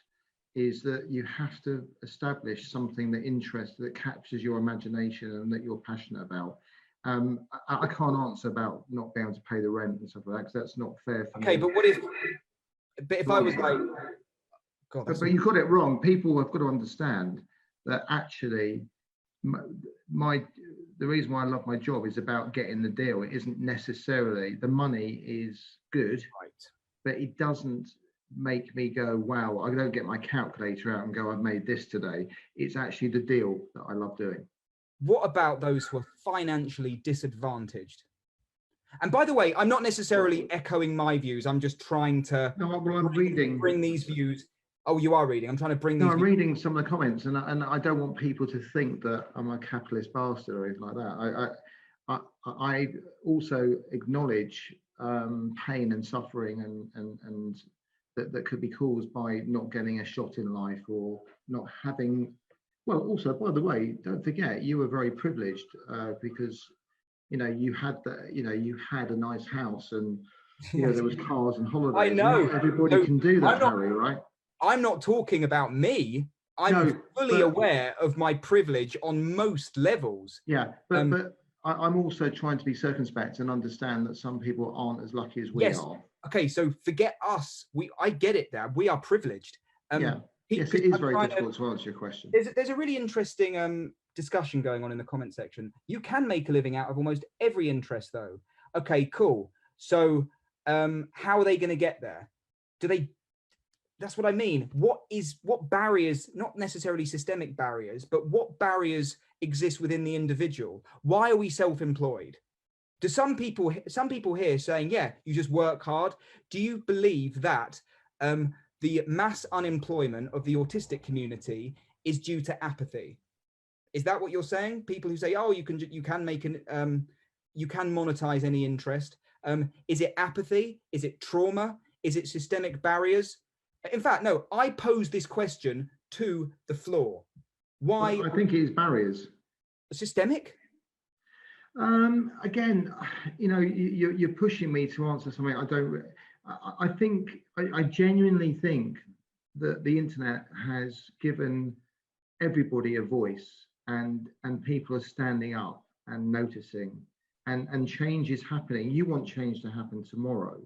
is that you have to establish something that interests, that captures your imagination and that you're passionate about. I can't answer about not being able to pay the rent and stuff like that, because that's not fair for me. Okay, but what if I was like, God, but you got it wrong. People have got to understand that actually the reason why I love my job is about getting the deal. It isn't necessarily, the money is good, right, but it doesn't make me go, wow, I don't get my calculator out and go, I've made this today. It's actually the deal that I love doing. What about those who are financially disadvantaged? And by the way, I'm not necessarily echoing my views. I'm just trying to bring these views. Oh, you are reading. I'm trying to bring these. No, I'm reading some of the comments, and I don't want people to think that I'm a capitalist bastard or anything like that. I also acknowledge pain and suffering and that could be caused by not getting a shot in life or not having. Well, also, by the way, don't forget you were very privileged because you had you had a nice house and there was cars and holidays. I know. Not everybody can do that, Harry, right? I'm not talking about me. I'm fully aware of my privilege on most levels. Yeah, but I'm also trying to be circumspect and understand that some people aren't as lucky as we are. Okay, so forget us. I get it, Dad. We are privileged. Yes, it is very difficult to answer your question. There's a really interesting discussion going on in the comment section. You can make a living out of almost every interest, though. Okay, cool. So how are they going to get there? That's what I mean. What barriers, not necessarily systemic barriers, but what barriers exist within the individual? Why are we self-employed? Do some people here saying, yeah, you just work hard? Do you believe that the mass unemployment of the autistic community is due to apathy? Is that what you're saying? People who say, oh, you can make you can monetize any interest. Is it apathy? Is it trauma? Is it systemic barriers? In fact, no, I pose this question to the floor. Why? Well, I think it is barriers. Systemic? Again, you're pushing me to answer something I don't. I genuinely think that the internet has given everybody a voice, and people are standing up and noticing, and change is happening. You want change to happen tomorrow,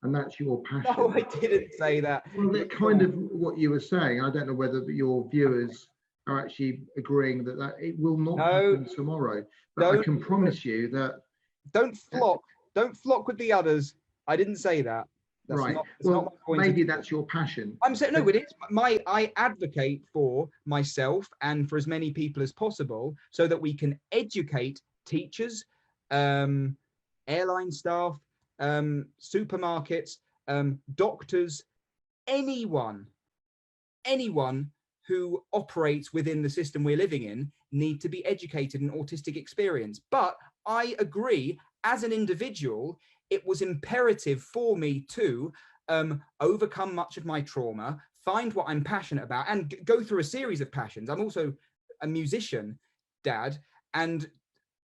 and that's your passion. No, I didn't say that. Well, that's kind of what you were saying. I don't know whether your viewers are actually agreeing that it will not happen tomorrow. But I can promise you that. Don't flock with the others. I didn't say that. That's right. Not well, my point maybe that's your passion. I'm saying no. It is I advocate for myself and for as many people as possible, so that we can educate teachers, airline staff, supermarkets, doctors, anyone who operates within the system we're living in need to be educated in autistic experience. But I agree, as an individual, it was imperative for me to overcome much of my trauma, find what I'm passionate about, and go through a series of passions. I'm also a musician, Dad, and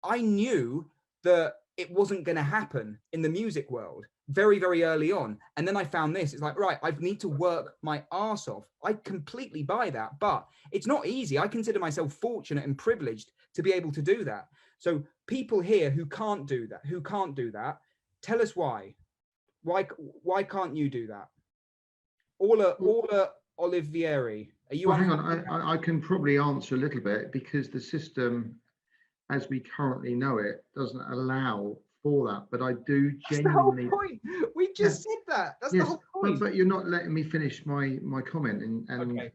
I knew that it wasn't going to happen in the music world very, very early on. And then I found this. It's like, right, I need to work my arse off. I completely buy that, but it's not easy. I consider myself fortunate and privileged to be able to do that. So people here who can't do that, tell us why. Why can't you do that? Orla Olivieri, are you? Well, hang on, I can probably answer a little bit, because the system, as we currently know it, doesn't allow for that. But I do genuinely. That's the whole point. We just said that. That's the whole point. But you're not letting me finish my comment. And okay.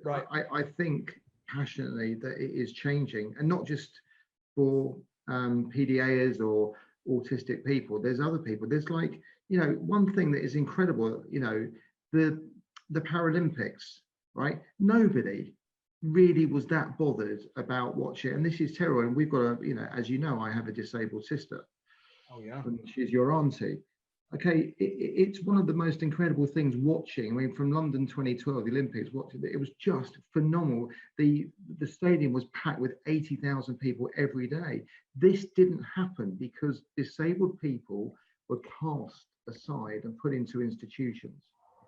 Right. I think passionately that it is changing, and not just for PDAs or autistic people. There's other people. There's like, one thing that is incredible, the Paralympics, right? Nobody really was that bothered about watching, and this is terrible. And we've got as you know, I have a disabled sister. Oh yeah. And she's your auntie. Okay, it's one of the most incredible things watching. I mean, from London 2012, the Olympics, it was just phenomenal. The stadium was packed with 80,000 people every day. This didn't happen because disabled people were cast aside and put into institutions.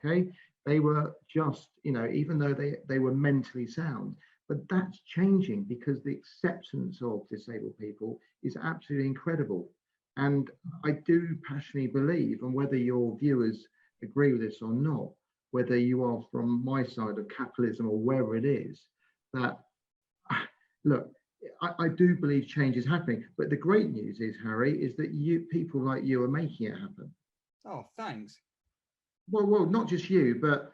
Okay, they were just, even though they were mentally sound. But that's changing, because the acceptance of disabled people is absolutely incredible. And I do passionately believe, and whether your viewers agree with this or not, whether you are from my side of capitalism or wherever it is, that, look, I do believe change is happening. But the great news is, Harry, is that people like you are making it happen. Oh, thanks. Well, not just you, but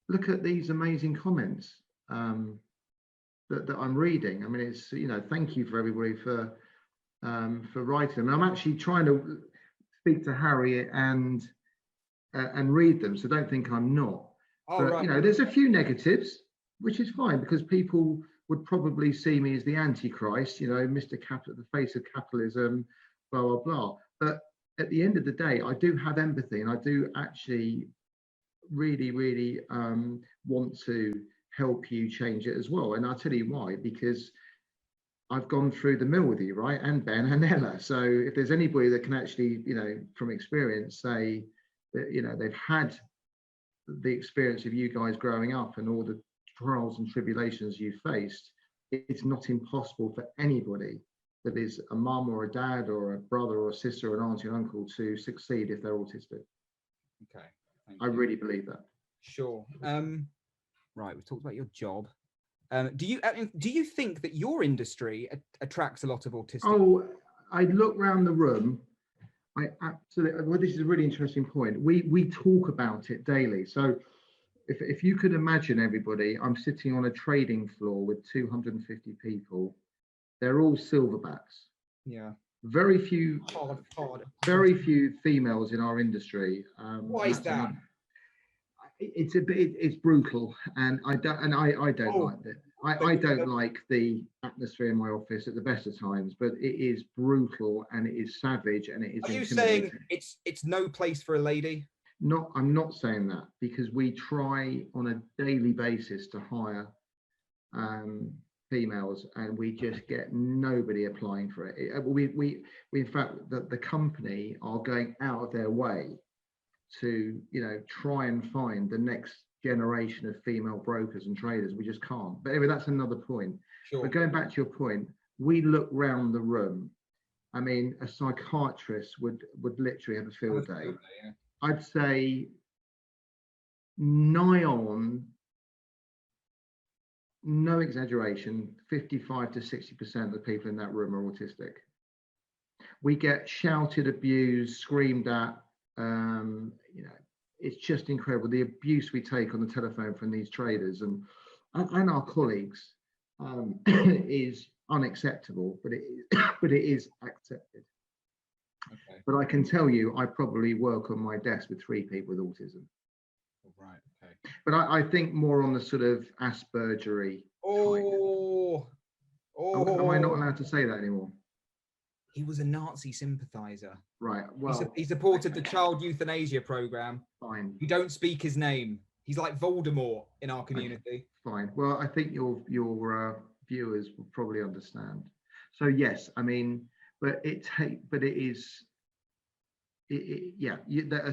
look at these amazing comments that I'm reading. I mean, it's, thank you for everybody for writing them. And I'm actually trying to speak to Harry and read them, so don't think I'm not. Oh, but right. There's a few negatives, which is fine, because people would probably see me as the Antichrist, Mr. the face of capitalism, blah blah blah. But at the end of the day, I do have empathy, and I do actually really want to help you change it as well. And I'll tell you why, because I've gone through the mill with you, right? And Ben and Ella. So if there's anybody that can actually, from experience say that, they've had the experience of you guys growing up and all the trials and tribulations you faced, it's not impossible for anybody that is a mum or a dad or a brother or a sister or an auntie and uncle to succeed if they're autistic. Okay. I really believe that. Sure. Right, we've talked about your job. Do you think that your industry attracts a lot of autistic? Oh, I look around the room. I absolutely. Well, this is a really interesting point. We talk about it daily. So, if you could imagine everybody, I'm sitting on a trading floor with 250 people. They're all silverbacks. Yeah. Very few. Very few females in our industry. Why is that? It's brutal, and I don't like it. I don't like the atmosphere in my office at the best of times, but it is brutal and it is savage and it is. Are you saying it's no place for a lady? No, I'm not saying that, because we try on a daily basis to hire females, and we just get nobody applying for it. We in fact, the company are going out of their way to try and find the next generation of female brokers and traders. We just can't. But anyway, that's another point. Sure. But going back to your point, we look round the room. I mean, a psychiatrist would literally have a field day. Yeah. I'd say nigh on, no exaggeration, 55 to 60% of the people in that room are autistic. We get shouted, abused, screamed at. It's just incredible the abuse we take on the telephone from these traders and our colleagues is unacceptable, but it is accepted. Okay. But I can tell you, I probably work on my desk with 3 people with autism. Right. Okay. But I think more on the sort of Aspergery. Am I not allowed to say that anymore? He was a Nazi sympathizer. Right. Well, he supported the child euthanasia program. Fine. You don't speak his name. He's like Voldemort in our community. Fine. Well, I think your viewers will probably understand. So yes, I mean, but a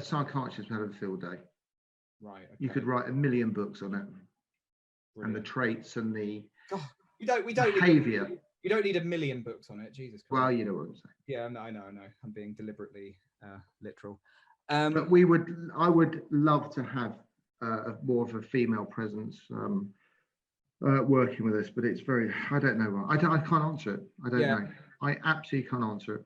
psychiatrist would have a field day. Right. Okay. You could write 1 million books on it. Brilliant. And the traits and the behavior. You don't need 1 million books on it, Jesus Christ. Well, you know what I'm saying. Yeah, I know. I'm being deliberately literal. But I would love to have more of a female presence working with us, but it's I don't know. I can't answer it. I don't know. I absolutely can't answer it.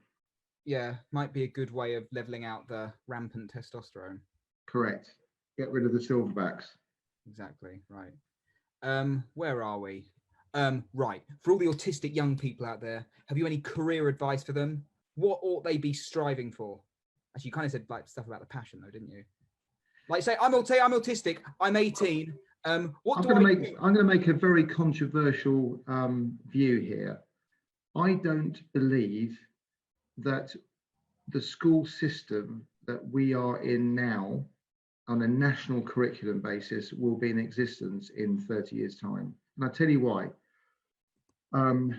Yeah, might be a good way of leveling out the rampant testosterone. Correct. Get rid of the silverbacks. Exactly, right. Where are we? Right, for all the autistic young people out there, have you any career advice for them? What ought they be striving for? Actually, you kind of said like stuff about the passion though, didn't you? Like say, I'm autistic, I'm 18. I'm going to make a very controversial view here. I don't believe that the school system that we are in now on a national curriculum basis will be in existence in 30 years' time. And I'll tell you why. And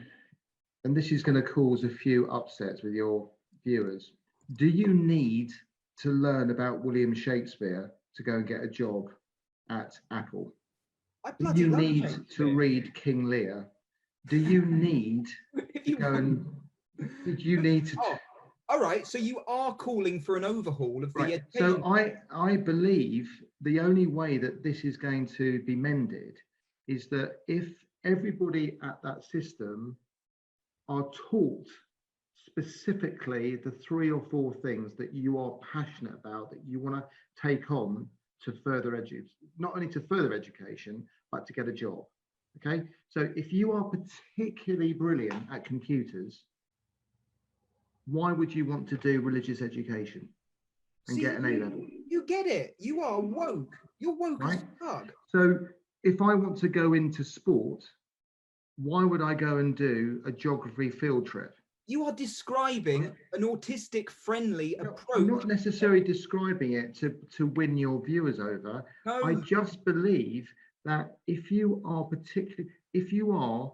this is going to cause a few upsets with your viewers. Do you need to learn about William Shakespeare to go and get a job at Apple? Do you need to read King Lear? Do you need to go and... Did you need to... All right, so you are calling for an overhaul of the education. So I believe the only way that this is going to be mended is that if everybody at that system are taught specifically the 3 or 4 things that you are passionate about, that you want to take on to further education, not only to further education, but to get a job. Okay, so if you are particularly brilliant at computers, why would you want to do religious education and get an A-level? You get it. You are woke. You're woke as fuck. So if I want to go into sport, why would I go and do a geography field trip? You are describing an autistic-friendly approach. I'm not necessarily describing it to win your viewers over. No. I just believe that if you are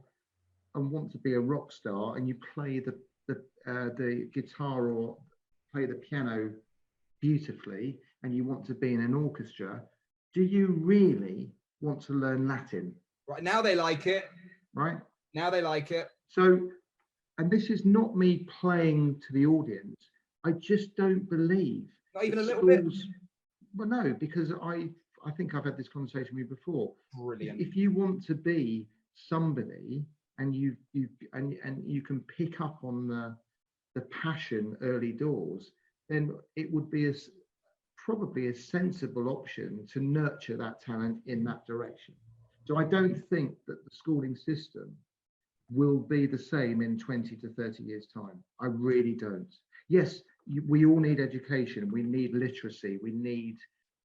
and want to be a rock star and you play the guitar or play the piano beautifully and you want to be in an orchestra, do you really want to learn Latin? Right, now they like it. Right? Now they like it. So, and this is not me playing to the audience. I just don't believe. Not even a little bit? Well, no, because I think I've had this conversation with you before. Brilliant. If you want to be somebody and you can pick up on the passion early doors, then it would be probably a sensible option to nurture that talent in that direction. So I don't think that the schooling system will be the same in 20 to 30 years' time. I really don't. Yes, we all need education. We need literacy. We need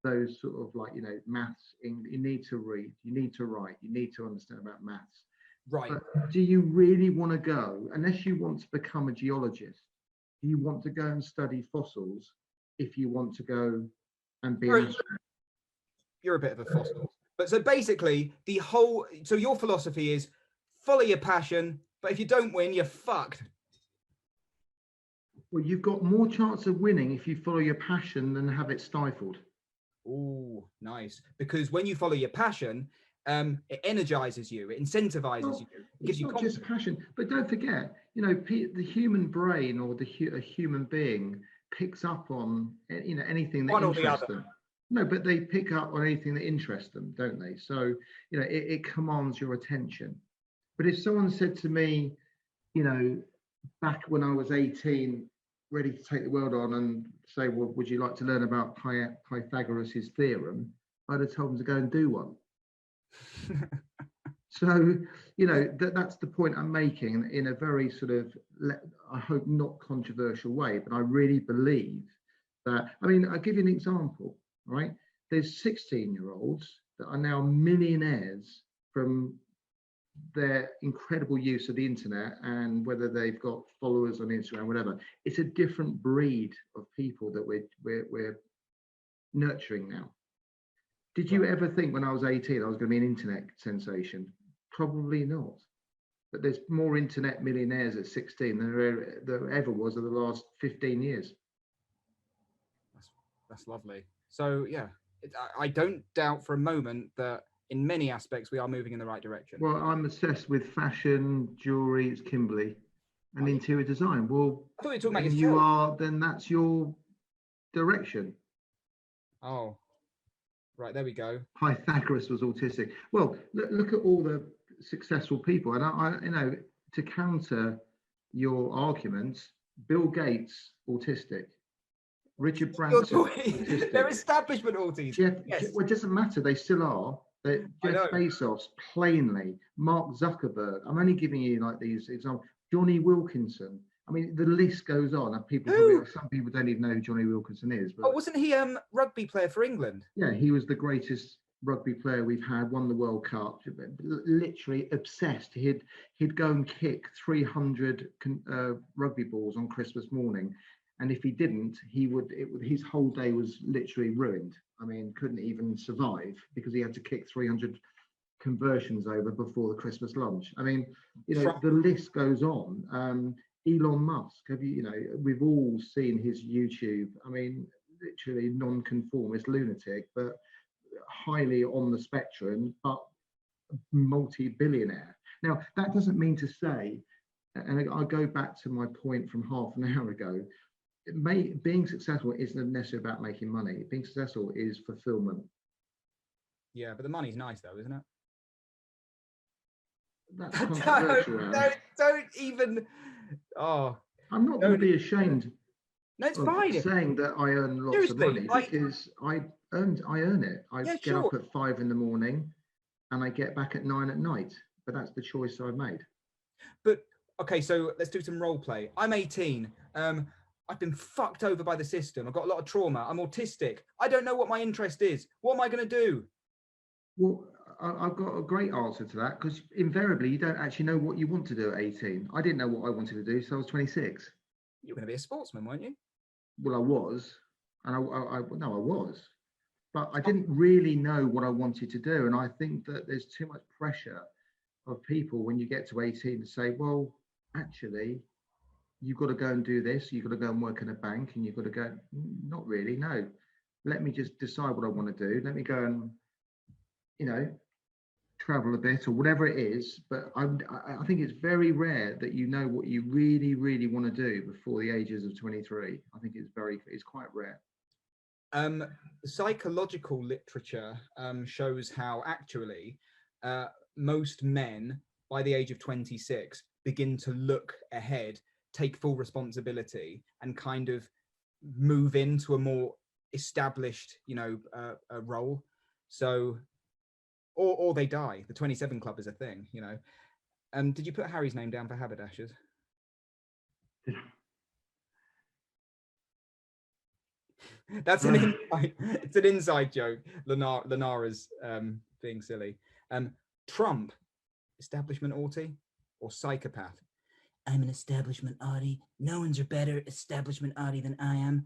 those sort of like, maths. You need to read. You need to write. You need to understand about maths. Right. But do you really want to go, unless you want to become a geologist, do you want to go and study fossils if you want to go and be an astronaut? You're a bit of a fossil. But so basically, so your philosophy is follow your passion, but if you don't win, you're fucked. Well, you've got more chance of winning if you follow your passion than have it stifled. Oh, nice. Because when you follow your passion, it energizes you, it incentivizes you. It gives you not just passion, but don't forget, the human brain or a human being picks up on anything that interests them. No, but they pick up on anything that interests them, don't they? So it commands your attention. But if someone said to me, back when I was 18, ready to take the world on and say, well, would you like to learn about Pythagoras' theorem? I'd have told them to go and do one. So, that's the point I'm making in a very sort of, I hope not controversial way, but I really believe that, I'll give you an example, right? There's 16-year-olds that are now millionaires from their incredible use of the internet, and whether they've got followers on Instagram, whatever. It's a different breed of people that we're nurturing now. Did you ever think when I was 18 I was going to be an internet sensation? Probably not. But there's more internet millionaires at 16 than there ever was in the last 15 years. That's lovely. So yeah, I don't doubt for a moment that in many aspects we are moving in the right direction. Well, I'm obsessed with fashion, jewelry, it's Kimberly, and interior design. Well, I thought you were talking about then that's your direction. Oh, right, there we go. Pythagoras was autistic. Well, look at all the successful people, and I to counter your arguments, Bill Gates autistic, Richard Branson autistic. They're establishment Auties. Yes. Well, it doesn't matter. They still are. Jeff Bezos, plainly. Mark Zuckerberg. I'm only giving you like these examples. Johnny Wilkinson. The list goes on. And some people don't even know who Johnny Wilkinson is. But wasn't he rugby player for England? Yeah, he was the greatest rugby player we've had. Won the World Cup. Literally obsessed. He'd go and kick 300 rugby balls on Christmas morning. And if he didn't, his whole day was literally ruined. Couldn't even survive because he had to kick 300 conversions over before the Christmas lunch. The list goes on. Elon Musk, we've all seen his YouTube. Literally non-conformist lunatic, but highly on the spectrum, but multi-billionaire. Now, that doesn't mean to say, and I go back to my point from half an hour ago, being successful isn't necessarily about making money. Being successful is fulfillment. Yeah, but the money's nice though, isn't it? That's controversial. Don't even. Oh, I'm not going to be ashamed. No, it's fine. Saying that I earn lots of money because I earn it. I get up at 5 in the morning and I get back at 9 at night. But that's the choice I've made. But okay, so let's do some role play. I'm 18. I've been fucked over by the system. I've got a lot of trauma. I'm autistic. I don't know what my interest is. What am I going to do? Well, I've got a great answer to that, because invariably you don't actually know what you want to do at 18. I didn't know what I wanted to do, so I was 26. You were going to be a sportsman, weren't you? Well, I was, and I was, but I didn't really know what I wanted to do. And I think that there's too much pressure of people when you get to 18 to say, well, actually, you've got to go and do this, you've got to go and work in a bank, and you've got to go, not really, no. Let me just decide what I want to do. Let me go and, travel a bit or whatever it is. But I think it's very rare that you know what you really, really want to do before the ages of 23. I think it's quite rare. Psychological literature shows how actually most men by the age of 26 begin to look ahead, take full responsibility, and kind of move into a more established, role. So, or they die. The 27 Club is a thing, Did you put Harry's name down for haberdashers? That's an inside. It's an inside joke. Lenara's being silly. Trump, Establishment Autie, or psychopath? I'm an Establishment Autie. No one's a better Establishment Autie than I am.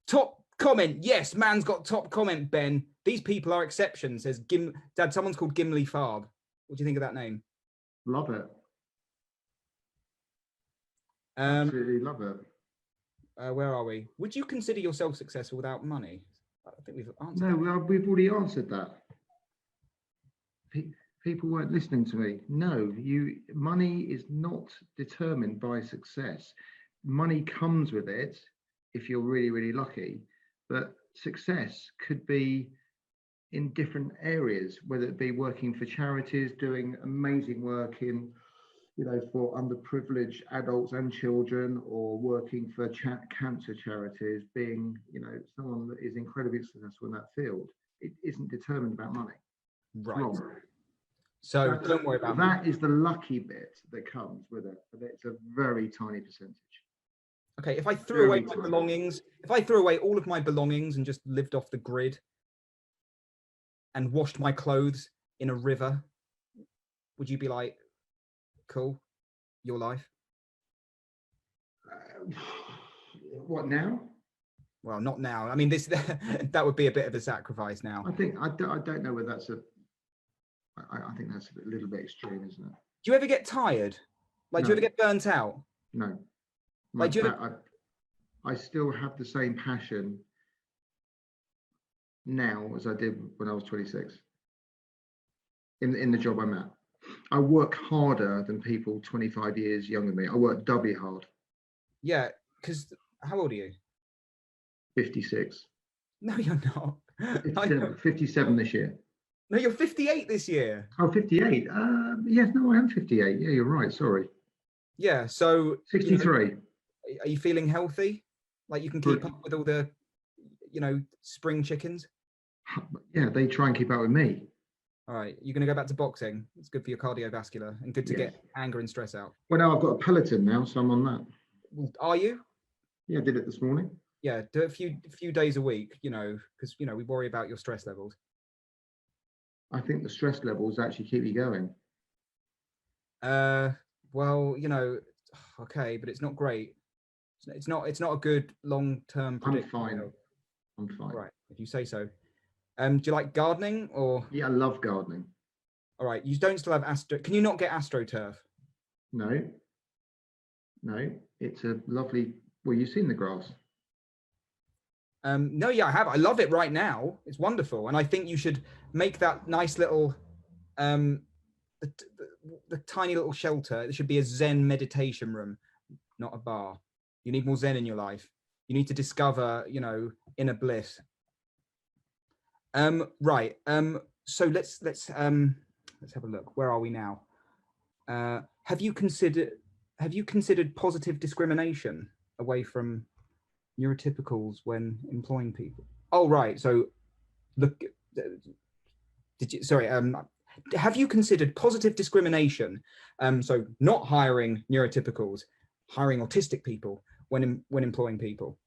Top comment. Yes, man's got top comment, Ben. These people are exceptions. Says Dad, someone's called Gimli Farb. What do you think of that name? Love it. Absolutely love it. Where are we? Would you consider yourself successful without money? I think we've answered that. No, we've already answered that. People weren't listening to me. No, money is not determined by success. Money comes with it if you're really, really lucky. But success could be in different areas, whether it be working for charities, doing amazing work in, for underprivileged adults and children, or working for cancer charities, being, someone that is incredibly successful in that field. It isn't determined about money. Right. Wrong. So don't worry about that. Is the lucky bit that comes with it, but it's a very tiny percentage. Okay, if I threw away my belongings, if I threw away all of my belongings and just lived off the grid and washed my clothes in a river, would you be like, cool, your life? What now? Well, not now. I mean, that would be a bit of a sacrifice now. I don't know whether that's I think that's a little bit extreme, isn't it? Do you ever get tired? Like, do you ever get burnt out? No. Like, I still have the same passion now as I did when I was 26 in the job I'm at. I work harder than people 25 years younger than me. I work doubly hard. Yeah, because how old are you? 56. No, you're not. 57 this year. No, you're 58 this year. Oh, 58. Yes, no, I am 58. Yeah, you're right. Sorry. Yeah, so 63. Are you feeling healthy? Like you can keep up with all the, spring chickens? Yeah, they try and keep up with me. All right, you're going to go back to boxing. It's good for your cardiovascular and good to get anger and stress out. Well, now I've got a Peloton now, so I'm on that. Are you? Yeah, I did it this morning. Yeah, do it a few days a week, because, we worry about your stress levels. I think the stress levels actually keep you going. Well, okay, but it's not great. It's not a good long-term prediction. I'm fine. Right, if you say so. Do you like gardening or? Yeah, I love gardening. All right, you don't still have can you not get AstroTurf? No, it's a lovely, well, you've seen the grass. No, yeah, I have. I love it right now. It's wonderful. And I think you should make that nice little, the tiny little shelter. It should be a Zen meditation room, not a bar. You need more Zen in your life. You need to discover, inner bliss. Right. So let's have a look. Where are we now? Have you considered positive discrimination away from neurotypicals when employing people? Oh, right. So look, have you considered positive discrimination? So not hiring neurotypicals, hiring autistic people when employing people.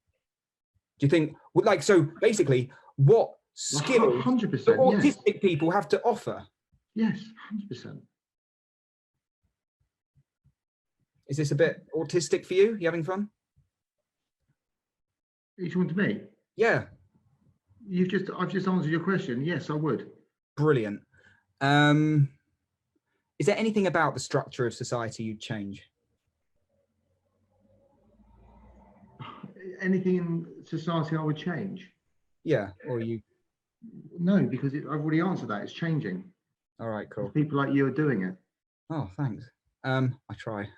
Do you think, so basically what skills 100%, do autistic people have to offer? Yes, 100%. Is this a bit autistic for you? You having fun? Are you talking to me? Yeah. I've just answered your question. Yes, I would. Brilliant. Is there anything about the structure of society you'd change? Anything in society I would change? Yeah, or you? No, because I've already answered that. It's changing. All right, cool. People like you are doing it. Oh, thanks. I try.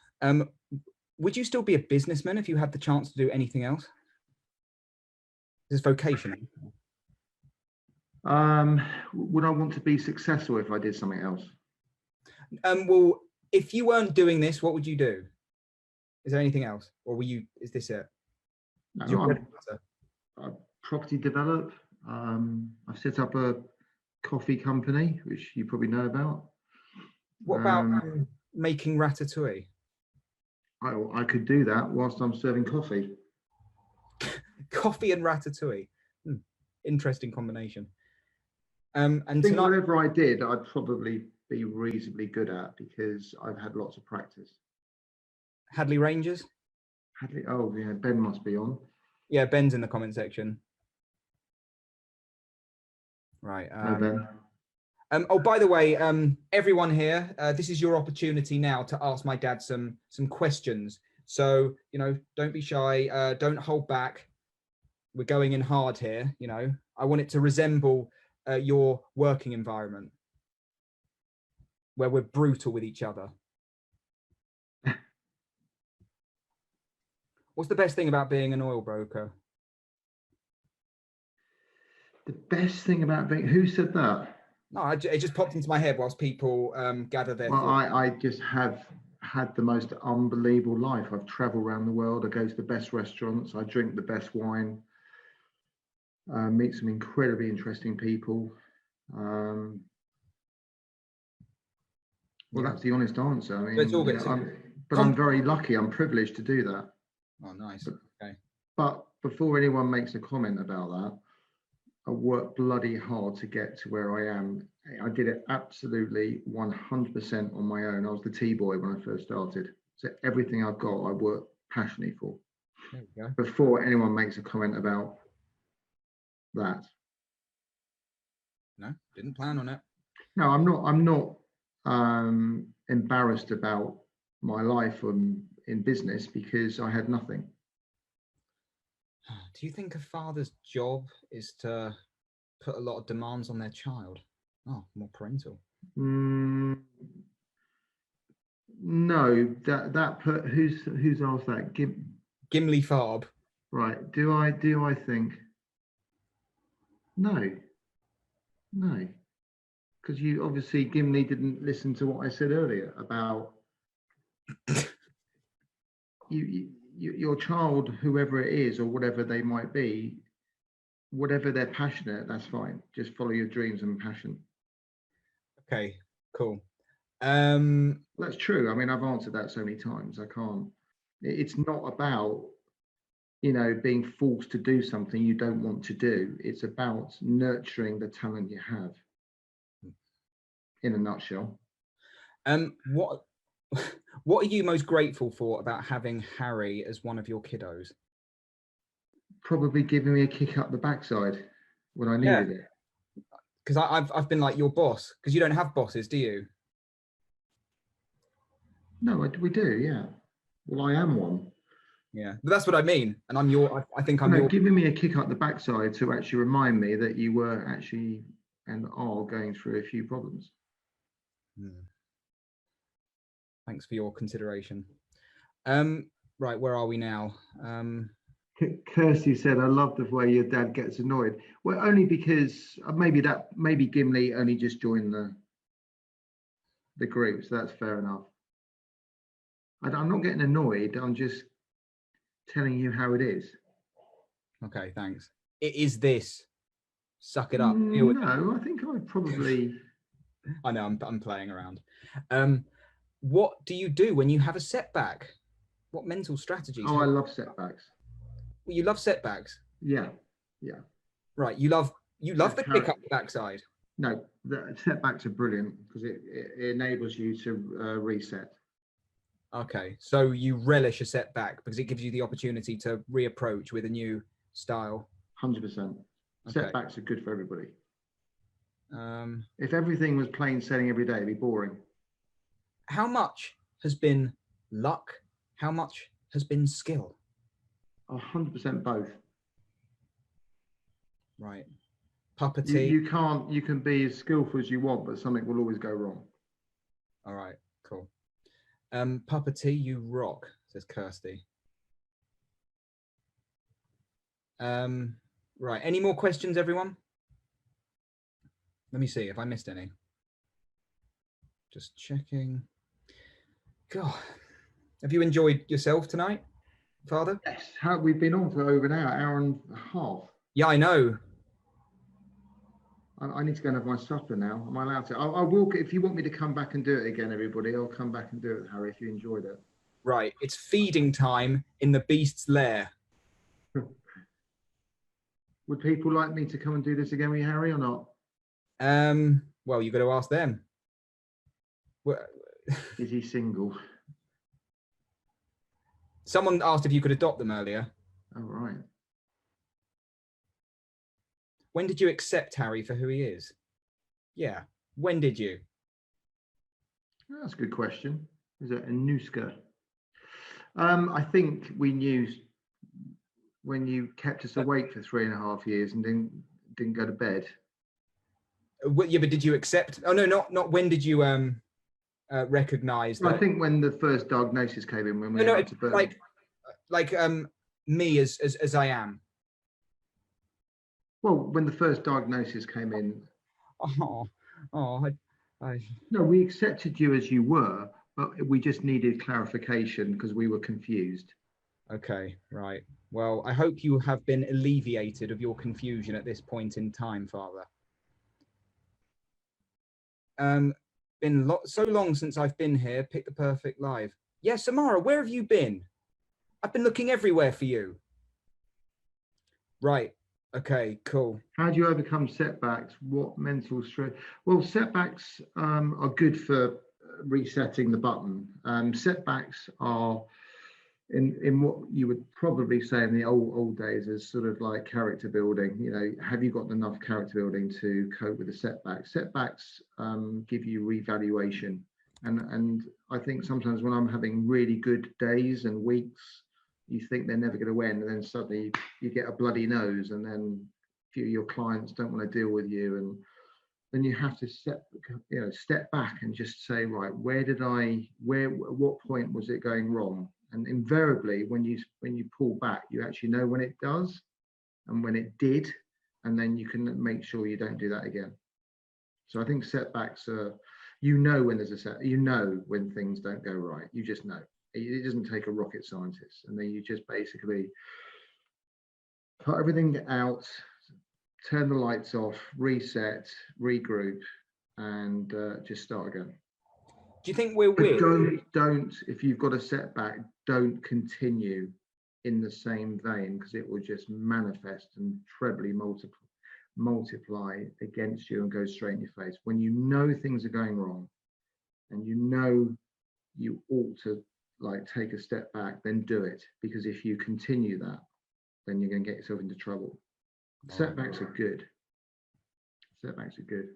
Would you still be a businessman if you had the chance to do anything else? This is vocational. Would I want to be successful if I did something else? Well, if you weren't doing this, what would you do? Is there anything else, or is this it? No, I property develop. I've set up a coffee company, which you probably know about. What about making ratatouille? I could do that whilst I'm serving coffee. Coffee and ratatouille. Interesting combination. And I think whatever I did, I'd probably be reasonably good at because I've had lots of practice. Hadley Rangers? Hadley, oh yeah, Ben must be on. Yeah, Ben's in the comment section. Right. Hi, Ben. Oh, by the way, everyone here, this is your opportunity now to ask my dad some questions. So, don't be shy. Don't hold back. We're going in hard here. I want it to resemble your working environment where we're brutal with each other. What's the best thing about being an oil broker? The best thing about being, who said that? No, it just popped into my head whilst people gather their thoughts. I just have had the most unbelievable life. I've traveled around the world. I go to the best restaurants. I drink the best wine. Meet some incredibly interesting people. Well, that's the honest answer. I mean, it's all good. I'm very lucky. I'm privileged to do that. Oh, nice. Okay. But before anyone makes a comment about that, I worked bloody hard to get to where I am. I did it absolutely 100% on my own. I was the T-boy when I first started. So everything I've got, I work passionately for. There we go. Before anyone makes a comment about that. No, didn't plan on it. No, I'm not embarrassed about my life in business because I had nothing. Do you think a father's job is to put a lot of demands on their child? Oh, more parental. No, who's asked that? Gimli Farb. Right. Do I think? No. Because you obviously, Gimli didn't listen to what I said earlier about your child, whoever it is or whatever they might be, whatever they're passionate, that's fine. Just follow your dreams and passion. Okay, cool. That's true. I mean, I've answered that so many times. I can't. It's not about, being forced to do something you don't want to do. It's about nurturing the talent you have. In a nutshell. What are you most grateful for about having Harry as one of your kiddos? Probably giving me a kick up the backside when I needed it. Because I've been like your boss, because you don't have bosses, do you? No, we do, yeah. Well, I am one. Yeah, but that's what I mean. And I think I'm giving me a kick up the backside to actually remind me that you were actually and are going through a few problems. Thanks for your consideration. Right, where are we now? Kirsty said, I love the way your dad gets annoyed. Well, only because maybe Gimli only just joined the group, so that's fair enough. I'm not getting annoyed, I'm just telling you how it is. Okay, thanks. It is this. Suck it up. No, I think I probably... I know, I'm playing around. What do you do when you have a setback? What mental strategies? Oh, I love setbacks. Well, you love setbacks? Yeah. Right, you love the kick up the backside? No, the setbacks are brilliant because it enables you to reset. Okay, so you relish a setback because it gives you the opportunity to reapproach with a new style. 100%. Setbacks are good for everybody. If everything was plain sailing every day, it'd be boring. How much has been luck? How much has been skill? 100% both. Right. Puppeteer. You can be as skillful as you want, but something will always go wrong. All right, cool. Puppeteer, you rock, says Kirsty. Right, any more questions, everyone? Let me see if I missed any. Just checking. God, have you enjoyed yourself tonight, Father? Yes. We've been on for over an hour and a half. Yeah, I know. I need to go and have my supper now. Am I allowed to? I will. If you want me to come back and do it again, everybody, I'll come back and do it, Harry, if you enjoyed it. Right, it's feeding time in the beast's lair. Would people like me to come and do this again with you, Harry, or not? Well, you've got to ask them. Is he single? Someone asked if you could adopt them earlier. Oh, right. When did you accept Harry for who he is? Yeah, when did you? That's a good question. Is it a Nuska? I think we knew when you kept us awake for 3.5 years and didn't go to bed. Yeah, but did you accept? Oh no, not when did you recognize that? I think when the first diagnosis came in, when we went to bed. Like me as I am. Well, when the first diagnosis came in. No, we accepted you as you were, but we just needed clarification because we were confused. Okay, right. Well, I hope you have been alleviated of your confusion at this point in time, Father. Been so long since I've been here. Pick the Perfect Live. Yeah, Samara, where have you been? I've been looking everywhere for you. Right. Okay, cool. How do you overcome setbacks? What mental stress? Well, setbacks are good for resetting the button. Setbacks are in what you would probably say in the old days as sort of like character building. You know, have you got enough character building to cope with the setbacks? Setbacks give you revaluation. And I think sometimes when I'm having really good days and weeks, you think they're never going to win, and then suddenly you get a bloody nose, and then a few of your clients don't want to deal with you, and then you have to step back and just say, right, what point was it going wrong? And invariably, when you pull back, you actually know when it does and when it did, and then you can make sure you don't do that again. So I think setbacks are, when there's when things don't go right. You just know. It doesn't take a rocket scientist, and then you just basically put everything out, turn the lights off, reset, regroup, and just start again. Do you think we're weird? Don't if you've got a setback, don't continue in the same vein, because it will just manifest and trebly multiply against you and go straight in your face. When you know things are going wrong, and you ought to take a step back, then do it, because if you continue that, then you're going to get yourself into trouble. Setbacks are good. Setbacks are good.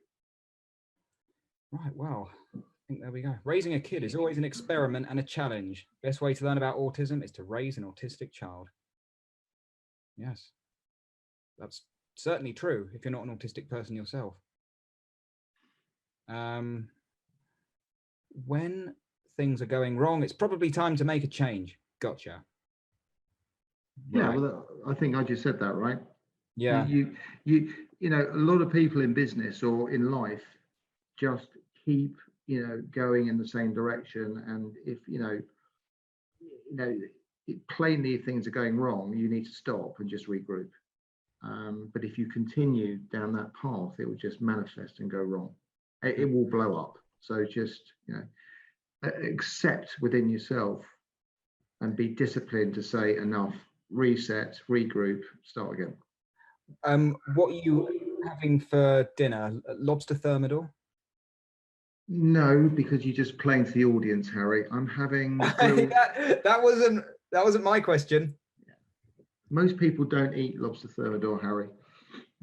Right, well, I think there we go. Raising a kid is always an experiment and a challenge. Best way to learn about autism is to raise an autistic child. Yes, that's certainly true if you're not an autistic person yourself. When things are going wrong, it's probably time to make a change. Gotcha. Yeah, right. Well, I think I just said that, right? Yeah. You know, a lot of people in business or in life just keep, going in the same direction. And if, plainly if things are going wrong, you need to stop and just regroup. But if you continue down that path, it will just manifest and go wrong. It will blow up. So just, accept within yourself and be disciplined to say enough, reset, regroup, start again. What you having for dinner? Lobster thermidor? No, because you're just playing to the audience, Harry. I'm having grilled... that wasn't my question. Most people don't eat lobster thermidor, Harry.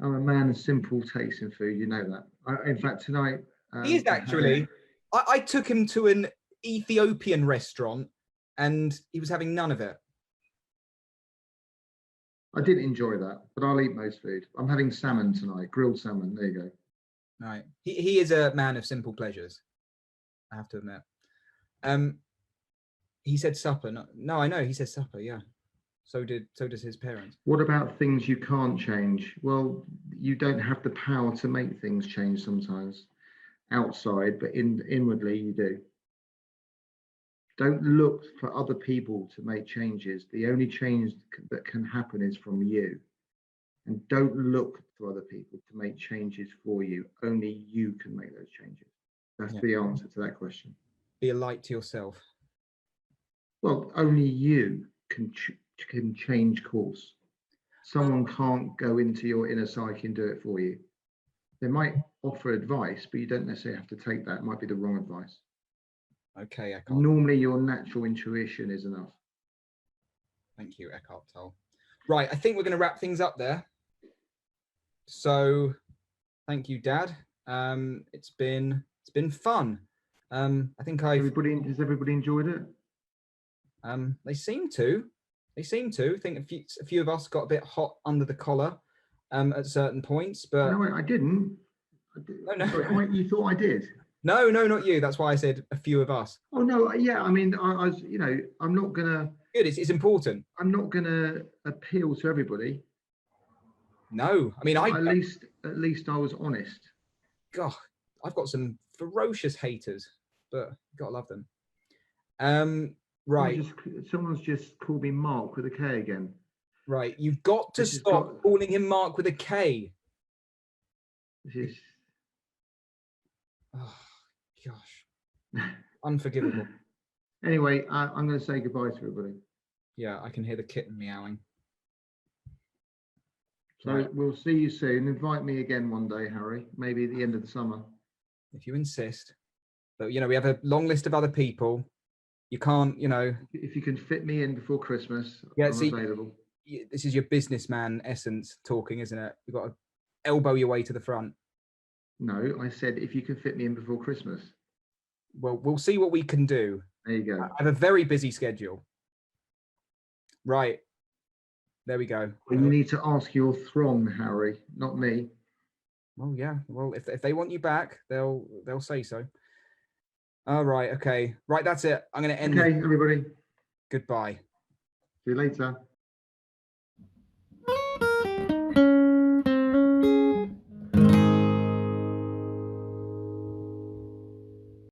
I'm a man of simple taste in food. You know that. In fact, tonight... He is actually. I took him to an Ethiopian restaurant and he was having none of it. I did enjoy that, but I'll eat most food. I'm having salmon tonight, grilled salmon. There you go. Right. He is a man of simple pleasures, I have to admit. He said supper. No, I know he said supper, yeah. So does his parents. What about things you can't change? Well, you don't have the power to make things change sometimes outside, but inwardly you do. Don't look for other people to make changes. The only change that can happen is from you. And don't look to other people to make changes for you. Only you can make those changes. That's the answer to that question. Be a light to yourself. Well, only you can change course. Someone can't go into your inner psyche and do it for you. They might offer advice, but you don't necessarily have to take that. It might be the wrong advice. Okay, Eckhart. Normally, your natural intuition is enough. Thank you, Eckhart Tolle. Right, I think we're going to wrap things up there. So, thank you, Dad. It's been fun. I think has everybody enjoyed it? They seem to. I think a few of us got a bit hot under the collar at certain points, but no, I didn't. No. Sorry, you thought I did? No, not you. That's why I said a few of us. Oh no, yeah. I mean, I was, I'm not gonna. Good. It's important. I'm not gonna appeal to everybody. No, I mean, at least I was honest. God, I've got some ferocious haters, but gotta love them. Right. Someone's just called me Mark with a K again. Right, you've got to stop calling him Mark with a K. Oh, gosh. Unforgivable. Anyway, I'm going to say goodbye to everybody. Yeah, I can hear the kitten meowing. So right. We'll see you soon. Invite me again one day, Harry. Maybe at the end of the summer. If you insist. But, we have a long list of other people. You can't, If you can fit me in before Christmas, I'm available. This is your businessman essence talking, isn't it? You've got to elbow your way to the front. No, I said if you can fit me in before Christmas. Well, we'll see what we can do. There you go. I have a very busy schedule. Right. There we go. Well, you need to ask your throng, Harry, not me. Well, yeah. Well, if they want you back, they'll say so. All right. Okay. Right. That's it. I'm going to end. Okay, everybody. Goodbye. See you later.